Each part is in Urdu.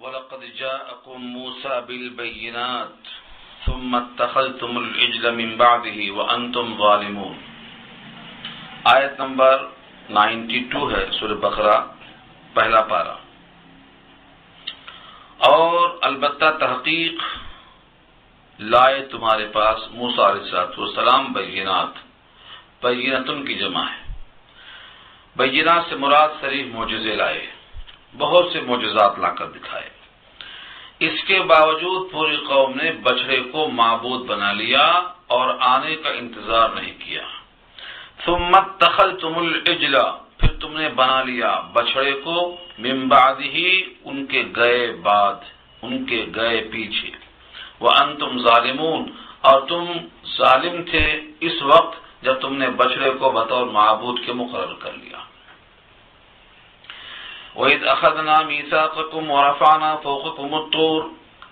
وَلَقَدْ جَاءَكُم مُوسَى بِالْبَيِّنَاتِ ثُمَّ اتَّخَذْتُمُ الْعِجْلَ مِن بَعْدِهِ وَأَنْتُمْ ظَالِمُونَ۔ آیت نمبر 92 ہے سورہ بقرہ، پہلا پارہ۔ اور البتہ تحقیق لائے تمہارے پاس موسیٰ علیہ السلام بیناتن کی جمع ہے۔ بینات سے مراد صریح معجزے لائے، بہت سے معجزات لا کر دکھائے۔ اس کے باوجود پوری قوم نے بچڑے کو معبود بنا لیا اور آنے کا انتظار نہیں کیا۔ ثم اتخذتم العجل، پھر تم نے بنا لیا بچڑے کو، من بعدہ، ان کے گئے بعد، ان کے گئے پیچھے، وانتم ظالمون، اور تم ظالم تھے اس وقت جب تم نے بچڑے کو بطور معبود کے مقرر کر لیا۔ وَإِذْ أَخَذْنَا مِيثَاقَكُمْ وَرَفَعْنَا فَوْقَكُمُ الطُّورَ،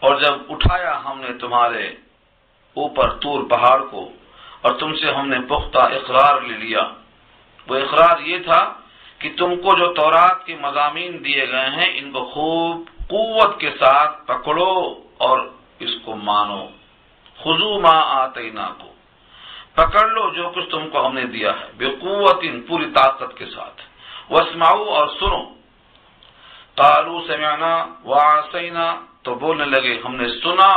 اور جب اٹھایا ہم نے تمہارے اوپر طور پہاڑ کو اور تم سے ہم نے پختہ اقرار لے لیا۔ وہ اقرار یہ تھا کہ تم کو جو تورات کے مضامین دیے گئے ہیں ان کو خوب قوت کے ساتھ پکڑو اور اس کو مانو۔ خذوا ما آتیناکم، پکڑ لو جو کچھ تم کو ہم نے دیا ہے، بقوت، پوری طاقت کے ساتھ، واسمعوا، اور سنو۔ قالوا سمعنا وعصینا، تو بولنے لگے ہم نے سنا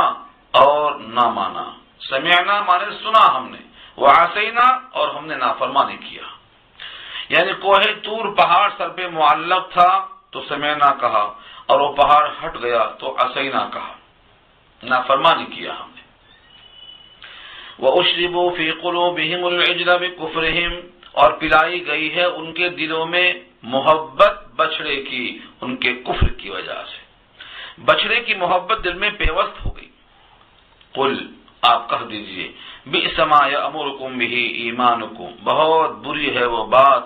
اور نہ مانا۔ سمعنا مانے سنا ہم نے، وعصینا، اور ہم نے نافرمانی کیا۔ یعنی کوہ طور پہاڑ سر پہ معلق تھا تو سمعنا کہا، اور وہ پہاڑ ہٹ گیا تو عصینا کہا، نافرمانی کیا ہم نے۔ وَأُشْرِبُوا فِي قُلُوبِهِمُ الْعِجْلَ بِكُفْرِهِمْ، اور پلائی گئی ہے ان کے دلوں میں محبت بچڑے کی، ان کے کفر کی وجہ سے بچڑے کی محبت دل میں پیوست ہو گئی۔ قل، آپ کہہ دیجئے، بئس ما یأمرکم بہ ایمانکم، بہت بری ہے وہ بات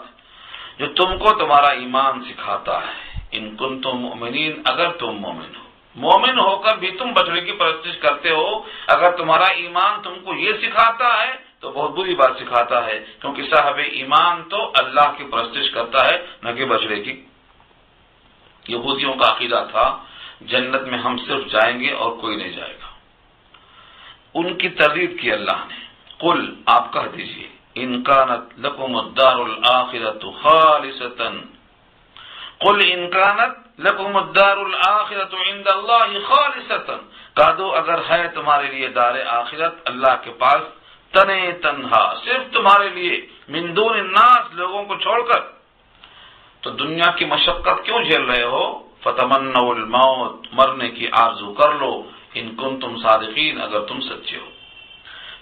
جو تم کو تمہارا ایمان سکھاتا ہے، ان کنتم مؤمنین، اگر تم مومن ہو۔ مومن ہو کر بھی تم بچڑے کی پرستش کرتے ہو، اگر تمہارا ایمان تم کو یہ سکھاتا ہے تو بہت بری بات سکھاتا ہے، کیونکہ صاحب ایمان تو اللہ کی پرستش کرتا ہے، نہ کہ بچڑے کی۔ یہودیوں کا عقیدہ تھا جنت میں ہم صرف جائیں گے اور کوئی نہیں جائے گا، ان کی تردید کی اللہ نے۔ قل، آپ کہہ دیجئے، ان کانت لکم الدار الآخرۃ خالصۃ، قل ان کانت لکم الدار الآخرۃ عند اللہ خالصۃ، کہہ دو اگر ہے تمہارے لیے دار آخرت اللہ کے پاس تنے تنہا، صرف تمہارے لیے، من دون الناس، لوگوں کو چھوڑ کر، تو دنیا کی مشقت کیوں جھیل رہے ہو؟ فتمنوا الموت، مرنے کی آرزو کر لو، ان کنتم صادقین، اگر تم سچے ہو۔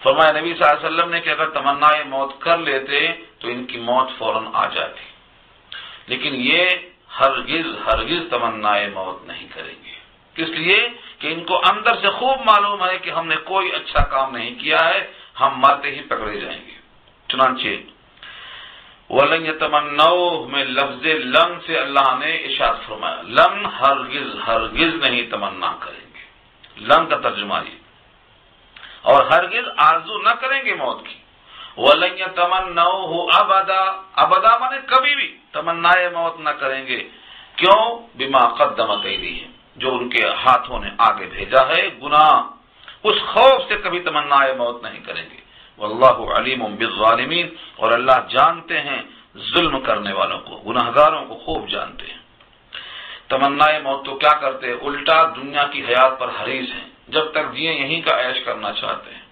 فرمایا نبی صلی اللہ علیہ وسلم نے کہ اگر تمنائے موت کر لیتے تو ان کی موت فوراً آ جاتی، لیکن یہ ہرگز تمنائے موت نہیں کریں گے، اس لیے کہ ان کو اندر سے خوب معلوم ہے کہ ہم نے کوئی اچھا کام نہیں کیا ہے، ہم مرتے ہی پکڑے جائیں گے۔ چنانچہ وَلَن يَتَمَنَّوْهُ میں لفظ لن سے اللہ نے ارشاد فرمایا، لن ہرگز نہیں تمنا کریں گے، لن کا ترجمہ یہ، اور ہرگز آرزو نہ کریں گے موت کی۔ وَلَن يَتَمَنَّوْهُ أَبَدًا، ابدا مانے کبھی بھی تمنائے موت نہ کریں گے، کیوں؟ بما قدمت ایدیہم، جو ان کے ہاتھوں نے آگے بھیجا ہے گناہ، اس خوف سے کبھی تمنائے موت نہیں کریں گے۔ واللہ علیم بالظالمین، اور اللہ جانتے ہیں ظلم کرنے والوں کو، گناہگاروں کو خوب جانتے ہیں۔ تمنائے موت تو کیا کرتے ہیں، الٹا دنیا کی حیات پر حریص ہیں، جب تک جییں یہیں کا عیش کرنا چاہتے ہیں۔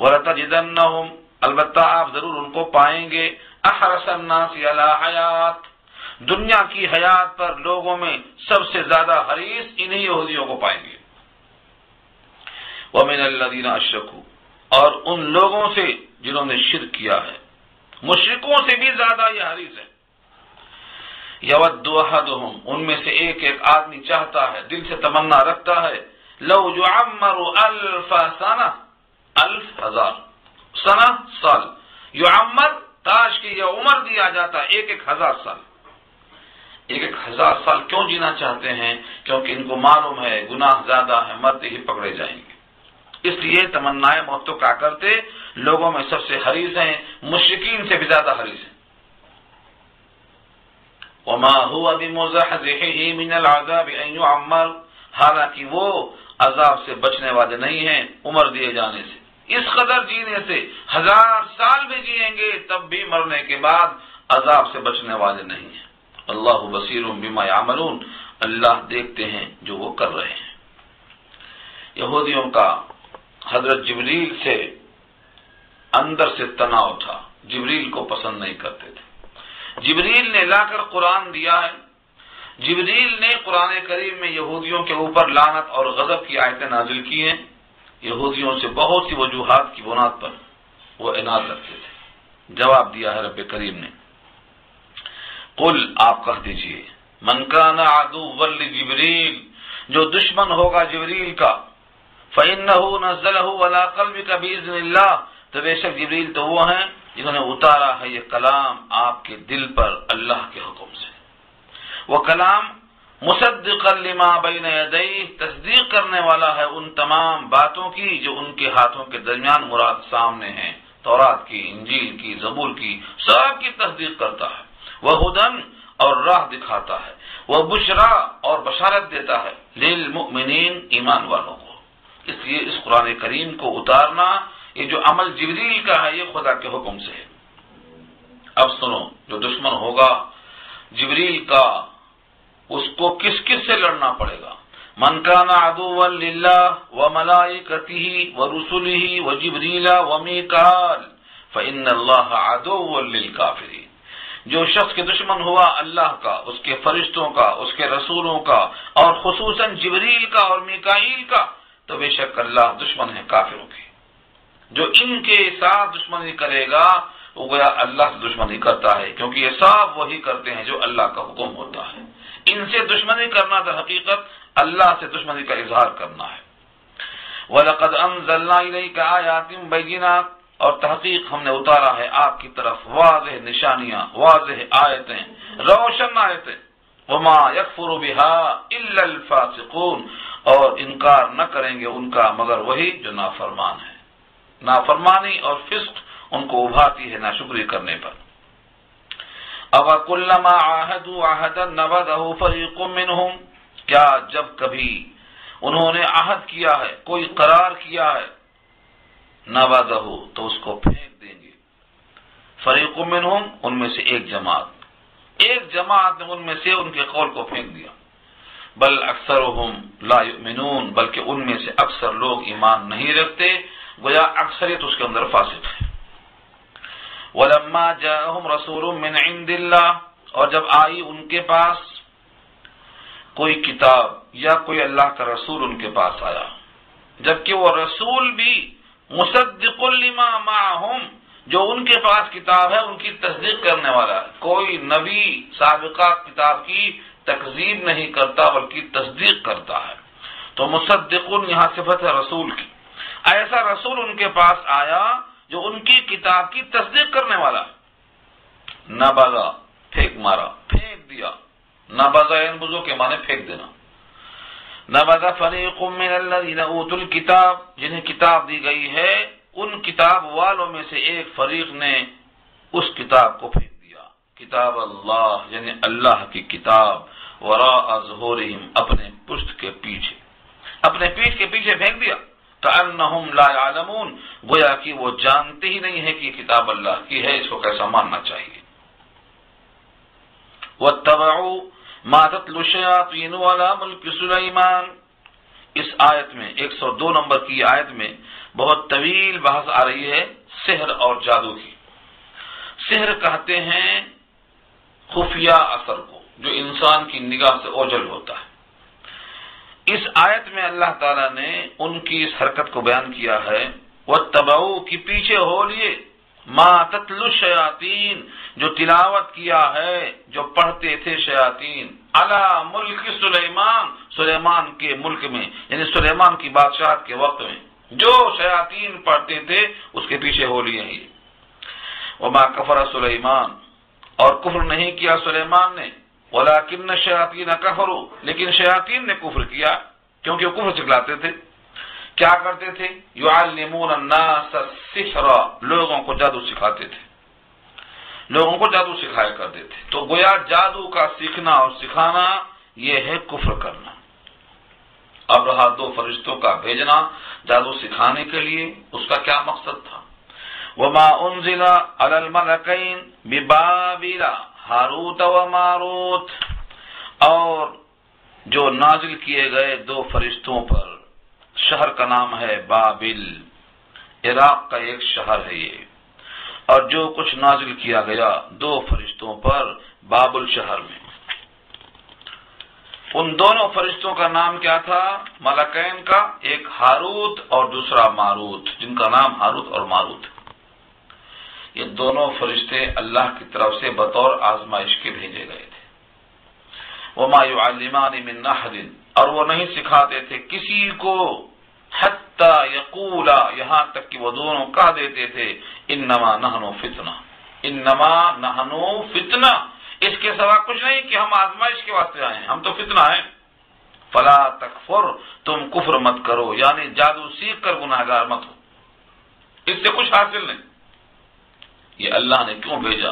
وَلَتَجِدَنَّهُمْ، البتہ آپ ضرور ان کو پائیں گے، احرص الناس علی حیات، دنیا کی حیات پر لوگوں میں سب سے زیادہ حریص انہی یہودیوں کو پائیں گے۔ وَمِنَ الَّذِينَ أَشْرَكُوا، اور ان لوگوں سے جنہوں نے شرک کیا ہے، مشرکوں سے بھی زیادہ یہ حریص ہے۔ یود احدہم، ان میں سے ایک آدمی چاہتا ہے، دل سے تمنا رکھتا ہے، لو یعمر الف سنہ، الف ہزار، سنہ سال، یعمر تاش کی یہ عمر دیا جاتا ہے، ایک ہزار سال۔ ایک ہزار سال کیوں جینا چاہتے ہیں؟ کیونکہ ان کو معلوم ہے گناہ زیادہ ہے، مرتے ہی پکڑے جائیں گے، اس لیے تمنائے موت تو کیا کرتے، لوگوں میں سب سے حریص ہیں، مشرکین سے بھی زیادہ حریص ہیں۔ وما هو بمزحزحه من العذاب ان يعمر، حالانکہ وہ عذاب سے بچنے والے نہیں ہیں عمر دیے جانے سے۔ اس قدر جینے سے 1000 سال بھی جئیں گے تب بھی مرنے کے بعد عذاب سے بچنے والے نہیں ہیں۔ اللہ بصیر بما یعملون، اللہ دیکھتے ہیں جو وہ کر رہے ہیں۔ یہودیوں کا حضرت جبریل سے اندر سے تناؤ تھا، جبریل کو پسند نہیں کرتے تھے۔ جبریل نے لا کر قرآن دیا ہے، جبریل نے قرآن کریم میں یہودیوں کے اوپر لعنت اور غضب کی آیتیں نازل کی ہیں۔ یہودیوں سے بہت سی وجوہات کی بنیاد پر وہ عناد رکھتے تھے۔ جواب دیا ہے رب کریم نے، قل آپ کہہ دیجئے، من کان عدوا لجبریل، جو دشمن ہوگا جبریل کا، فإنه نزله على قلبك بإذن الله، تو بے شک جبریل تو وہ ہیں جنہوں نے اتارا ہے یہ کلام آپ کے دل پر اللہ کے حکم سے۔ وہ کلام مصدقا لما بین یدیہ، تصدیق کرنے والا ہے ان تمام باتوں کی جو ان کے ہاتھوں کے درمیان مراد سامنے ہیں، تورات کی، انجیل کی، زبور کی، سب کی تصدیق کرتا ہے۔ وہ ہدن اور راہ دکھاتا ہے، وہ بشرا اور بشارت دیتا ہے للمؤمنین، ایمان والوں کو۔ اس لیے اس قرآن کریم کو اتارنا، یہ جو عمل جبریل کا ہے، یہ خدا کے حکم سے ہے۔ اب سنو، جو دشمن ہوگا جبریل کا، اس کو کس کس سے لڑنا پڑے گا؟ من کان عدوا للہ وملائکتہ ورسلہ وجبریل ومیکال فإن اللہ عدو للکافرین، جو شخص کے دشمن ہوا اللہ کا، اس کے فرشتوں کا، اس کے رسولوں کا، اور خصوصاً جبریل کا اور میکائیل کا، تو بے شک اللہ دشمن ہے کافروں کی۔ جو ان کے ساتھ دشمنی کرے گا وہ گویا اللہ سے دشمنی کرتا ہے، کیونکہ یہ سب وہی کرتے ہیں جو اللہ کا حکم ہوتا ہے۔ ان سے دشمنی کرنا در حقیقت اللہ سے دشمنی کا اظہار کرنا ہے۔ وَلَقَدْ أَنزَلْنَا إِلَيْكَ آيَاتٍ بَيِّنَاتٍ، اور تحقیق ہم نے اتارا ہے آپ کی طرف واضح نشانیاں، واضح آیتیں، روشن آیتیں۔ وَمَا يَكْفُرُ بِهَا إِلَّا الْفَاسِقُونَ، اور انکار نہ کریں گے ان کا مگر وہی جو نافرمان ہے۔ نافرمانی اور فسق ان کو ابھاتی ہے ناشکری کرنے پر۔ أَوَكُلَّمَا عَاهَدُوا عَهْدًا نَبَذَهُ فَرِيقٌ مِّنْهُمْ، کیا جب کبھی انہوں نے عہد کیا ہے، کوئی قرار کیا ہے، نَبَذَهُ تو اس کو پھینک دیں گے، فَرِيقٌ مِّنْهُمْ ان میں سے ایک جماعت نے ان میں سے ان کے قول کو پھینک دیا، بل اکثرهم لا يؤمنون، بلکہ ان میں سے اکثر لوگ ایمان نہیں رکھتے، گویا اکثریت اس کے اندر فاسق ہے۔ وَلَمَّا جَاءَهُمْ رَسُولٌ مِّنْ عِنْدِ اللَّهِ، اور جب آئی ان کے پاس کوئی کتاب یا کوئی اللہ کا رسول ان کے پاس آیا، جبکہ وہ رسول بھی مصدق لما معهم، جو ان کے پاس کتاب ہے ان کی تصدیق کرنے والا ہے۔ کوئی نبی سابقہ کتاب کی تکذیب نہیں کرتا بلکہ تصدیق کرتا ہے، تو مصدقون یہاں صفت ہے رسول کی۔ ایسا رسول ان کے پاس آیا جو ان کی کتاب کی تصدیق کرنے والا ہے۔ نبذا پھینک مارا، پھینک دیا، نبذا ينبذ کے معنی پھینک دینا۔ نبذ فریق من الذین اوتوا الکتاب، جنہیں کتاب دی گئی ہے ان کتاب والوں میں سے ایک فریق نے اس کتاب کو پھینک دیا، کتاب اللہ یعنی اللہ کی کتاب، وراء ظہورہم اپنے پشت کے پیچھے، اپنے پیٹھ کے پیچھے پھینک دیا، کأنہم لا یعلمون، گویا کہ وہ جانتے ہی نہیں ہے کہ کتاب اللہ کی ہے، اس کو کیسا ماننا چاہیے۔ واتبعوا ما تتلو الشیاطین علی ملک سلیمان، اس آیت میں 102 نمبر کی آیت میں بہت طویل بحث آ رہی ہے سحر اور جادو کی۔ سحر کہتے ہیں خفیہ اثر کو جو انسان کی نگاہ سے اوجھل ہوتا ہے۔ اس آیت میں اللہ تعالیٰ نے ان کی اس حرکت کو بیان کیا ہے، واتبعوا کی پیچھے ہو لیے، ما تتلو الشیاطین جو تلاوت کیا ہے، جو پڑھتے تھے شیاطین، علی ملک سلیمان، سلیمان کے ملک میں یعنی سلیمان کی بادشاہت کے وقت میں جو شیاطین پڑھتے تھے اس کے پیچھے ہو لیے ہیں۔ وما کفر سلیمان، اور کفر نہیں کیا سلیمان نے، ولیکن الشیاطین کفروا، لیکن شیاطین نے کفر کیا، کیونکہ وہ کفر سکھلاتے تھے۔ کیا کرتے تھے؟ یعلمون الناس السحر، لوگوں کو جادو سکھاتے تھے، لوگوں کو جادو سکھایا کرتے تھے۔ تو گویا جادو کا سیکھنا اور سکھانا یہ ہے کفر کرنا۔ وہاں 2 فرشتوں کا بھیجنا جادو سکھانے کے لیے، اس کا کیا مقصد تھا؟ وما انزل علی الملکین ببابل ہاروت و ماروت، اور جو نازل کیے گئے 2 فرشتوں پر، شہر کا نام ہے بابل، عراق کا ایک شہر ہے یہ، اور جو کچھ نازل کیا گیا 2 فرشتوں پر بابل شہر میں، ان دونوں فرشتوں کا نام کیا تھا؟ ملکین کا، ایک ہاروت اور دوسرا ماروت، جن کا نام ہاروت اور ماروت ہے۔ یہ دونوں فرشتے اللہ کی طرف سے بطور آزمائش کے بھیجے گئے تھے۔ وما يعلمان من احد، اور وہ نہیں سکھاتے تھے کسی کو، حتی یقولا، یہاں تک کہ وہ دونوں کہہ دیتے تھے، انما نحن فتنہ، انما نحن فتنہ، اس کے سوا کچھ نہیں کہ ہم آزمائش کے واسطے آئے ہیں، ہم تو فتنہ ہیں۔ فلا تکفر، تم کفر مت کرو، یعنی جادو سیکھ کر گناہگار مت ہو، اس سے کچھ حاصل نہیں۔ یہ اللہ نے کیوں بھیجا؟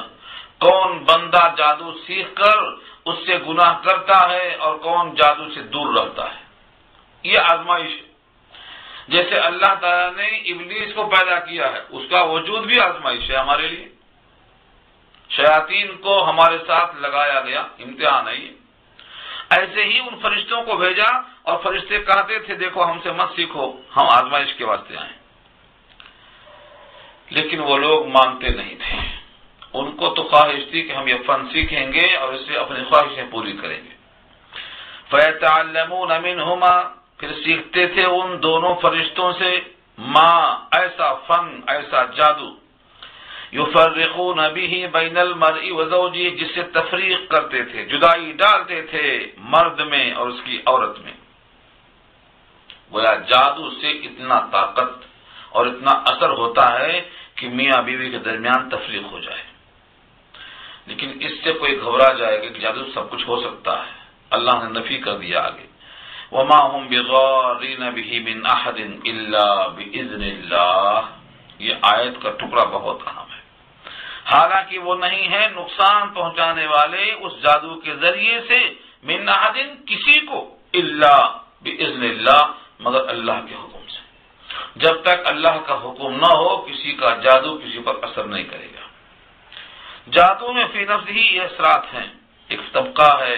کون بندہ جادو سیکھ کر اس سے گناہ کرتا ہے اور کون جادو سے دور رہتا ہے، یہ آزمائش ہے۔ جیسے اللہ تعالیٰ نے ابلیس کو پیدا کیا ہے، اس کا وجود بھی آزمائش ہے ہمارے لیے، شیاطین کو ہمارے ساتھ لگایا گیا، امتحان ہے یہ۔ ایسے ہی ان فرشتوں کو بھیجا، اور فرشتے کہتے تھے دیکھو ہم سے مت سیکھو، ہم آزمائش کے واسطے آئے، لیکن وہ لوگ مانتے نہیں تھے۔ ان کو تو خواہش تھی کہ ہم یہ فن سیکھیں گے اور اس سے اپنی خواہشیں پوری کریں گے۔ فَيَتَعَلَّمُونَ مِنْهُمَا، پھر سیکھتے تھے ان دونوں فرشتوں سے، ما، ایسا فن، ایسا جادو، یفرقون به بین المرء وزوجہ، جس سے تفریق کرتے تھے، جدائی ڈالتے تھے مرد میں اور اس کی عورت میں۔ گویا جادو سے اتنا طاقت اور اتنا اثر ہوتا ہے کہ میاں بیوی کے درمیان تفریق ہو جائے، لیکن اس سے کوئی گھبرا جائے گا کہ جادو سب کچھ ہو سکتا ہے، اللہ نے نفی کر دیا آگے، وما هم بضارین به من احد الا باذن اللہ۔ یہ آیت کا ٹکڑا بہت اہم ہے۔ حالانکہ وہ نہیں ہے نقصان پہنچانے والے اس جادو کے ذریعے سے، من احد، کسی کو، الا باذن اللہ، مگر اللہ کے حکم سے۔ جب تک اللہ کا حکم نہ ہو کسی کا جادو کسی پر اثر نہیں کرے گا۔ جادو میں فی نفس ہی یہ اثرات ہیں۔ ایک طبقہ ہے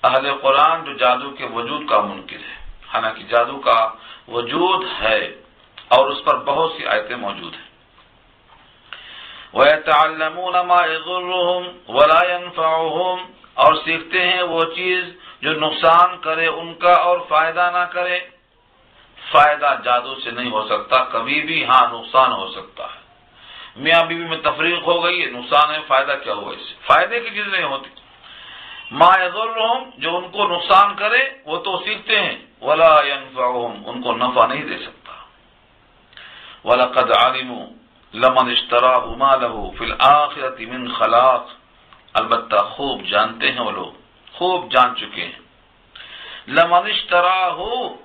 اہل قرآن جو جادو کے وجود کا منکر ہے، حالانکہ جادو کا وجود ہے اور اس پر بہت سی آیتیں موجود ہیں۔ وَيَتَعَلَّمُونَ مَا يَضُرُّهُمْ وَلَا يَنفَعُهُمْ، اور سیکھتے ہیں وہ چیز جو نقصان کرے ان کا اور فائدہ نہ کرے۔ فائدہ جادو سے نہیں ہو سکتا کبھی بھی، ہاں نقصان ہو سکتا ہے۔ میاں بیوی میں تفریق ہو گئی ہے، نقصان ہے، فائدہ کیا ہوا اس سے؟ فائدے کی چیز نہیں ہوتی۔ ما یضرهم، جو ان کو نقصان کرے وہ تو سیکھتے ہیں، ولا ينفعهم، ان کو نفع نہیں دے سکتا۔ وَلَقَدْ عَلِمُوا لَمَنِ اشْتَرَاهُ مَا لَهُ فِي الْآخِرَةِ مِنْ خَلَاقٍ، البتہ خوب جانتے ہیں وہ لوگ، خوب جان چکے ہیں، لَمَنِ اشْتَرَاهُ،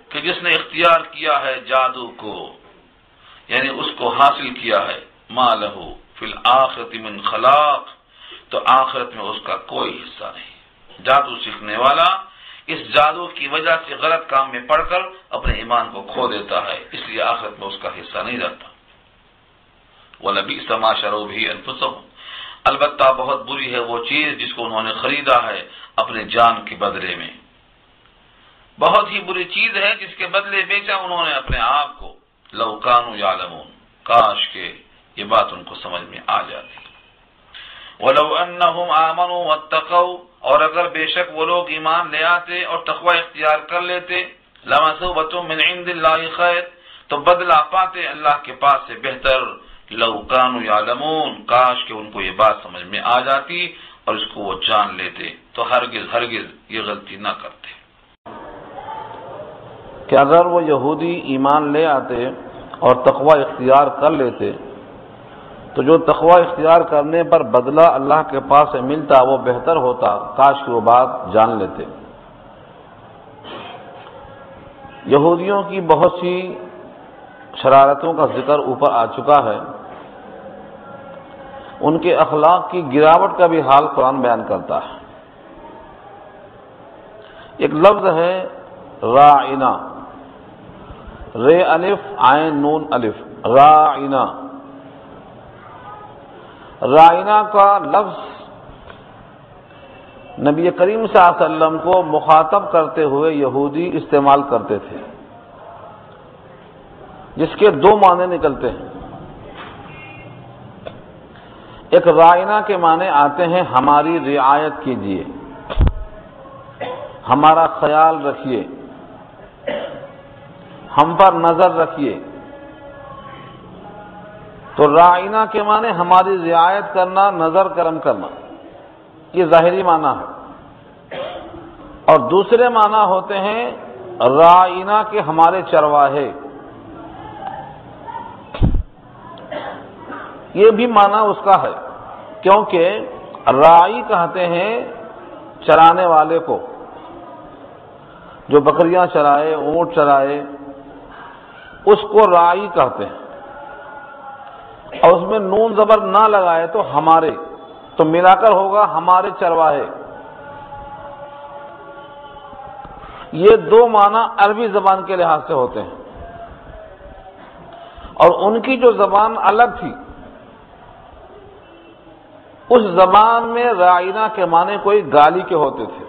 کہ جس نے اختیار کیا ہے جادو کو، یعنی اس کو حاصل کیا ہے، مَا لَهُ فِي الْآخِرَةِ مِنْ خَلَاقٍ، تو آخرت میں اس کا کوئی حصہ نہیں۔ جادو سیکھنے والا اس جادو کی وجہ سے غلط کام میں پڑ کر اپنے ایمان کو کھو دیتا ہے، اس لیے آخرت میں اس کا حصہ نہیں رہتا۔ وَلَبِئْسَ مَا شَرَوْا بِهِ أَنفُسَهُمْ، البتہ بہت بری ہے وہ چیز جس کو انہوں نے خریدا ہے اپنے جان کے بدلے میں، بہت ہی بری چیز ہے جس کے بدلے بیچا انہوں نے اپنے آپ کو۔ لَوْ كَانُوا يَعْلَمُونَ، کاش کہ یہ بات ان کو سمجھ میں آ جاتی۔ وَلَوْ أَنَّهُمْ آمَنُوا وَاتَّقَوْا، اور اگر بے شک وہ لوگ ایمان لے آتے اور تقوی اختیار کر لیتے، لَمَثُوبَةٌ مِّنْ عِندِ اللَّهِ خَيْرٌ، تو بدلہ پاتے اللہ کے پاس سے بہتر۔ لَوْ كَانُوا يَعْلَمُونَ، کاش کہ ان کو یہ بات سمجھ میں آ جاتی اور اس کو وہ جان لیتے تو ہرگز یہ غلطی نہ کرتے۔ کہ اگر وہ یہودی ایمان لے آتے اور تقوی اختیار کر لیتے تو جو تقوی اختیار کرنے پر بدلہ اللہ کے پاس سے ملتا وہ بہتر ہوتا، کاش کہ وہ بات جان لیتے۔ یہودیوں کی بہت سی شرارتوں کا ذکر اوپر آ چکا ہے، ان کے اخلاق کی گراوٹ کا بھی حال قرآن بیان کرتا ہے۔ ایک لفظ ہے راعنا، رے الف عین نون الف، رائنا۔ رائنا کا لفظ نبی کریم صلی اللہ علیہ وسلم کو مخاطب کرتے ہوئے یہودی استعمال کرتے تھے، جس کے دو معنی نکلتے ہیں۔ ایک رائنا کے معنی آتے ہیں ہماری رعایت کیجیے، ہمارا خیال رکھیے، ہم پر نظر رکھیے۔ تو رائنا کے معنی ہماری رعایت کرنا، نظر کرم کرنا، یہ ظاہری معنی ہے۔ اور دوسرے معنی ہوتے ہیں رائنا کے ہمارے چرواہے، یہ بھی معنی اس کا ہے، کیونکہ رائی کہتے ہیں چرانے والے کو، جو بکریاں چرائے، اونٹ چرائے، اس کو رائی کہتے ہیں۔ اور اس میں نون زبر نہ لگائے تو ہمارے، تو ملا کر ہوگا ہمارے چرواہے۔ یہ دو معنی عربی زبان کے لحاظ سے ہوتے ہیں، اور ان کی جو زبان الگ تھی، اس زبان میں رائنا کے معنی کوئی گالی کے ہوتے تھے،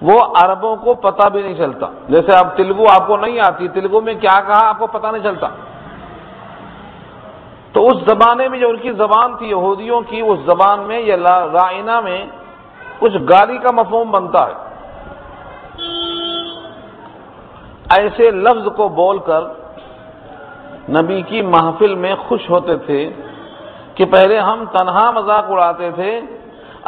وہ عربوں کو پتہ بھی نہیں چلتا۔ جیسے اب تیلگو آپ کو نہیں آتی، تیلگو میں کیا کہا آپ کو پتہ نہیں چلتا، تو اس زمانے میں جو ان کی زبان تھی یہودیوں کی، اس زبان میں یا رائنا میں کچھ گالی کا مفہوم بنتا ہے۔ ایسے لفظ کو بول کر نبی کی محفل میں خوش ہوتے تھے کہ پہلے ہم تنہا مذاق اڑاتے تھے،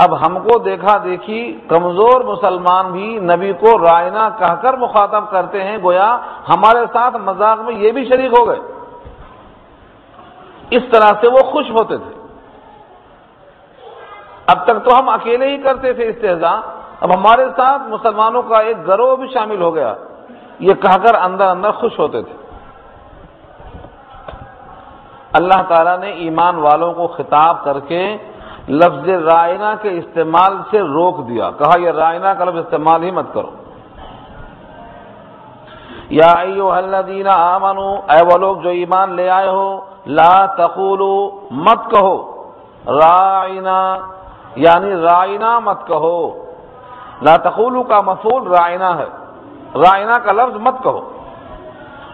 اب ہم کو دیکھا دیکھی کمزور مسلمان بھی نبی کو رائنا کہہ کر مخاطب کرتے ہیں، گویا ہمارے ساتھ مذاق میں یہ بھی شریک ہو گئے۔ اس طرح سے وہ خوش ہوتے تھے۔ اب تک تو ہم اکیلے ہی کرتے تھے استہزاء، اب ہمارے ساتھ مسلمانوں کا ایک گروہ بھی شامل ہو گیا، یہ کہہ کر اندر اندر خوش ہوتے تھے۔ اللہ تعالیٰ نے ایمان والوں کو خطاب کر کے لفظ رائنا کے استعمال سے روک دیا، کہا یہ رائنا کا لفظ استعمال ہی مت کرو۔ یا ایھا الذین آمنوا، اے وہ لوگ جو ایمان لے آئے ہو، لا تقولوا، مت کہو، رائنا یعنی رائنا مت کہو۔ لا تقولوا کا مفعول رائنا ہے، رائنا کا لفظ مت کہو۔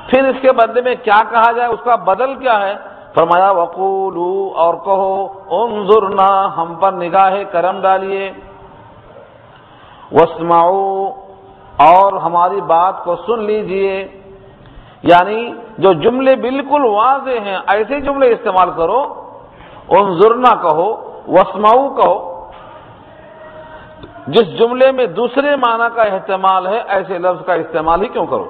پھر اس کے بدلے میں کیا کہا جائے، اس کا بدل کیا ہے؟ فرمایا وقولوا، اور کہو، انظرنا، ہم پر نگاہ کرم ڈالیے، واسمعوا، اور ہماری بات کو سن لیجئے۔ یعنی جو جملے بالکل واضح ہیں ایسے جملے استعمال کرو، انظرنا کہو، واسمعوا کہو۔ جس جملے میں دوسرے معنی کا احتمال ہے ایسے لفظ کا استعمال ہی کیوں کرو؟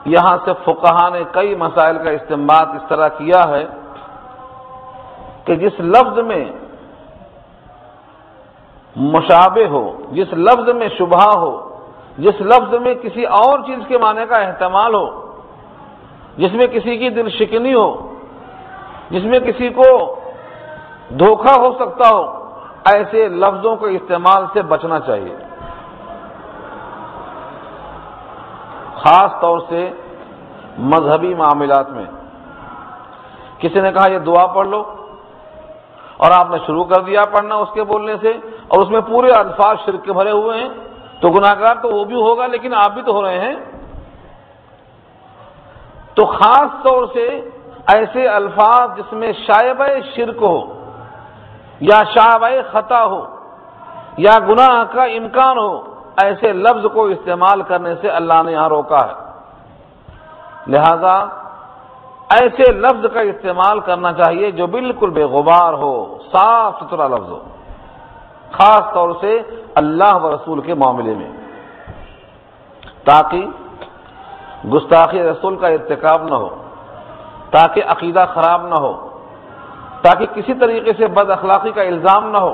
یہاں سے فقہاء نے کئی مسائل کا استنباط اس طرح کیا ہے کہ جس لفظ میں مشابہ ہو، جس لفظ میں شبہ ہو، جس لفظ میں کسی اور چیز کے معنی کا احتمال ہو، جس میں کسی کی دل شکنی ہو، جس میں کسی کو دھوکہ ہو سکتا ہو، ایسے لفظوں کے استعمال سے بچنا چاہیے۔ خاص طور سے مذہبی معاملات میں کسی نے کہا یہ دعا پڑھ لو، اور آپ نے شروع کر دیا پڑھنا اس کے بولنے سے، اور اس میں پورے الفاظ شرک کے بھرے ہوئے ہیں، تو گناہگار تو وہ بھی ہوگا لیکن آپ بھی تو ہو رہے ہیں۔ تو خاص طور سے ایسے الفاظ جس میں شائبہ شرک ہو، یا شائبہ خطا ہو، یا گناہ کا امکان ہو، ایسے لفظ کو استعمال کرنے سے اللہ نے یہاں روکا ہے۔ لہذا ایسے لفظ کا استعمال کرنا چاہیے جو بالکل بے غبار ہو، صاف ستھرا لفظ ہو، خاص طور سے اللہ و رسول کے معاملے میں، تاکہ گستاخی رسول کا ارتکاب نہ ہو، تاکہ عقیدہ خراب نہ ہو، تاکہ کسی طریقے سے بد اخلاقی کا الزام نہ ہو۔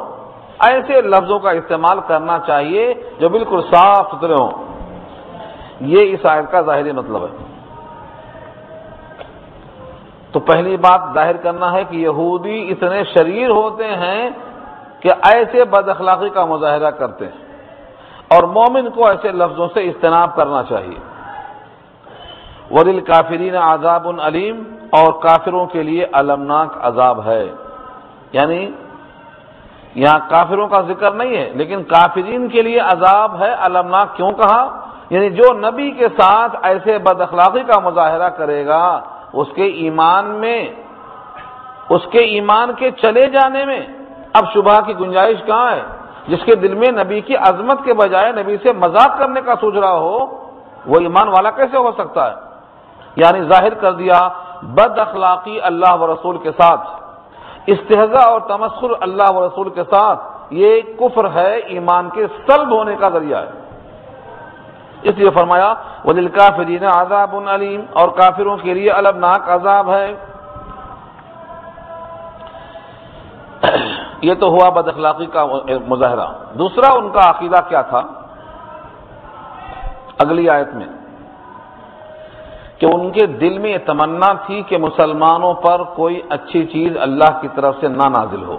ایسے لفظوں کا استعمال کرنا چاہیے جو بالکل صاف ستھرے ہوں۔ یہ اس آیت کا ظاہری مطلب ہے۔ تو پہلی بات ظاہر کرنا ہے کہ یہودی اتنے شریر ہوتے ہیں کہ ایسے بد اخلاقی کا مظاہرہ کرتے ہیں، اور مومن کو ایسے لفظوں سے اجتناب کرنا چاہیے۔ وَلِلْكَافِرِينَ عَذَابٌ علیم، اور کافروں کے لیے المناک عذاب ہے۔ یعنی یہاں کافروں کا ذکر نہیں ہے، لیکن کافرین کے لیے عذاب ہے۔ المناک کیوں کہا؟ یعنی جو نبی کے ساتھ ایسے بد اخلاقی کا مظاہرہ کرے گا، اس کے ایمان کے چلے جانے میں اب شبہ کی گنجائش کہاں ہے؟ جس کے دل میں نبی کی عظمت کے بجائے نبی سے مذاق کرنے کا سوچ رہا ہو، وہ ایمان والا کیسے ہو سکتا ہے؟ یعنی ظاہر کر دیا بد اخلاقی اللہ و رسول کے ساتھ، استہزاء اور تمسخر اللہ و رسول کے ساتھ، یہ کفر ہے، ایمان کے سلب ہونے کا ذریعہ ہے۔ اس لیے فرمایا وَلِلْكَافِرِينَ عَذَابٌ علیم، اور کافروں کے لیے المناک عذاب ہے۔ یہ تو ہوا بد اخلاقی کا مظاہرہ۔ دوسرا ان کا عقیدہ کیا تھا؟ اگلی آیت میں کہ ان کے دل میں یہ تمنا تھی کہ مسلمانوں پر کوئی اچھی چیز اللہ کی طرف سے نہ نازل ہو،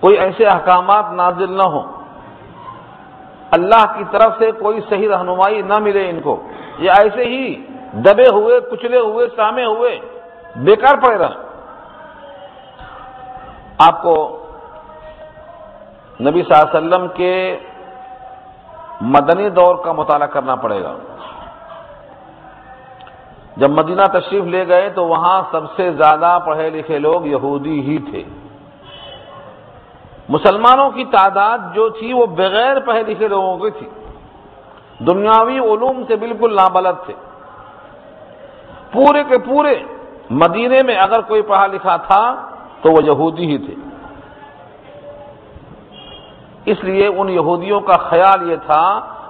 کوئی ایسے احکامات نازل نہ ہو، اللہ کی طرف سے کوئی صحیح رہنمائی نہ ملے ان کو، یہ ایسے ہی دبے ہوئے، کچلے ہوئے، سامے ہوئے بیکار پڑے رہے۔ آپ کو نبی صلی اللہ علیہ وسلم کے مدنی دور کا مطالعہ کرنا پڑے گا۔ جب مدینہ تشریف لے گئے تو وہاں سب سے زیادہ پڑھے لکھے لوگ یہودی ہی تھے۔ مسلمانوں کی تعداد جو تھی وہ بغیر پڑھے لکھے لوگوں کی تھی، دنیاوی علوم سے بالکل نابلد تھے۔ پورے کے پورے مدینے میں اگر کوئی پڑھا لکھا تھا تو وہ یہودی ہی تھے۔ اس لیے ان یہودیوں کا خیال یہ تھا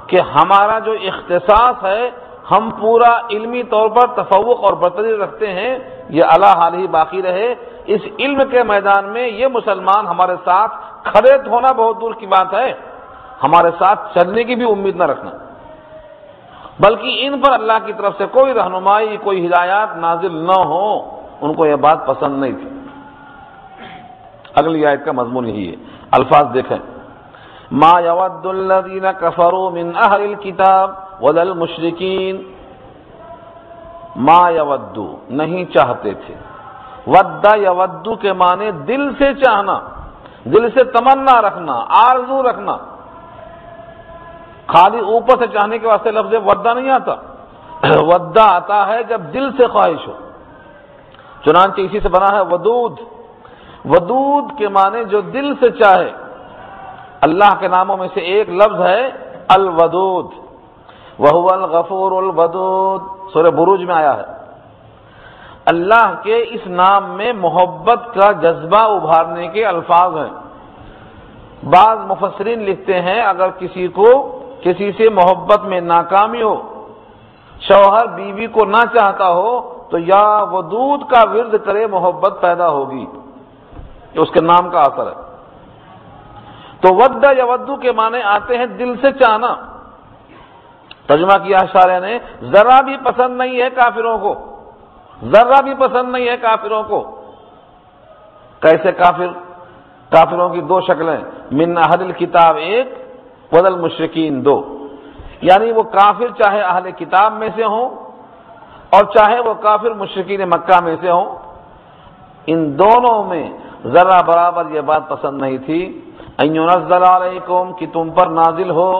کہ ہمارا جو اختصاص ہے، ہم پورا علمی طور پر تفوق اور برتری رکھتے ہیں، یہ اعلی حال ہی باقی رہے۔ اس علم کے میدان میں یہ مسلمان ہمارے ساتھ کھڑے ہونا بہت دور کی بات ہے، ہمارے ساتھ چلنے کی بھی امید نہ رکھنا، بلکہ ان پر اللہ کی طرف سے کوئی رہنمائی، کوئی ہدایات نازل نہ ہو، ان کو یہ بات پسند نہیں تھی۔ اگلی آیت کا مضمون یہی ہے، الفاظ دیکھیں۔ ما يود الذين كفروا من اهل الكتاب ولا المشركين، ما يود نہیں چاہتے تھے، ود یود کے معنی دل سے چاہنا، دل سے تمنا رکھنا، آرزو رکھنا، خالی اوپر سے چاہنے کے واسطے لفظ ودا نہیں آتا، ودا آتا ہے جب دل سے خواہش ہو، چنانچہ اسی سے بنا ہے ودود۔ ودود کے معنی جو دل سے چاہے۔ اللہ کے ناموں میں سے ایک لفظ ہے الودود، وہو الغفور الودود، سورہ بروج میں آیا ہے۔ اللہ کے اس نام میں محبت کا جذبہ ابھارنے کے الفاظ ہیں۔ بعض مفسرین لکھتے ہیں اگر کسی کو کسی سے محبت میں ناکامی ہو، شوہر بیوی کو نہ چاہتا ہو، تو یا ودود کا ورد کرے، محبت پیدا ہوگی، یہ اس کے نام کا اثر ہے۔ تو ود یا ودو کے معنی آتے ہیں دل سے چاہنا۔ ترجمہ کیا شارح نے، ذرا بھی پسند نہیں ہے کافروں کو، ذرا بھی پسند نہیں ہے کافروں کو۔ کیسے کافر؟ کافروں کی دو شکلیں، من اہل الکتاب ایک، ود المشرکین دو، یعنی وہ کافر چاہے اہل کتاب میں سے ہوں اور چاہے وہ کافر مشرکین مکہ میں سے ہوں، ان دونوں میں ذرا برابر یہ بات پسند نہیں تھی ان ينزل علیکم کہ تم پر نازل ہو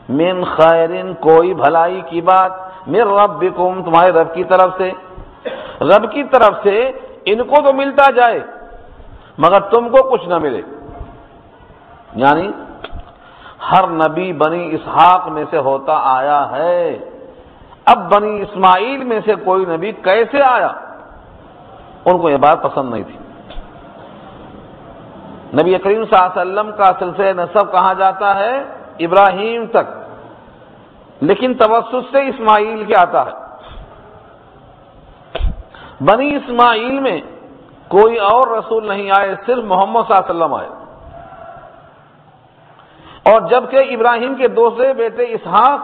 من خیرن کوئی بھلائی کی بات، من ربکم تمہارے رب کی طرف سے، رب کی طرف سے ان کو تو ملتا جائے مگر تم کو کچھ نہ ملے۔ یعنی ہر نبی بنی اسحاق میں سے ہوتا آیا ہے، اب بنی اسماعیل میں سے کوئی نبی کیسے آیا؟ ان کو یہ بات پسند نہیں تھی۔ نبی کریم صلی اللہ علیہ وسلم کا سلسلہ نسب کہا جاتا ہے ابراہیم تک، لیکن توسط سے اسماعیل کے آتا ہے۔ بنی اسماعیل میں کوئی اور رسول نہیں آئے، صرف محمد صلی اللہ علیہ وسلم آئے، اور جبکہ ابراہیم کے دوسرے بیٹے اسحاق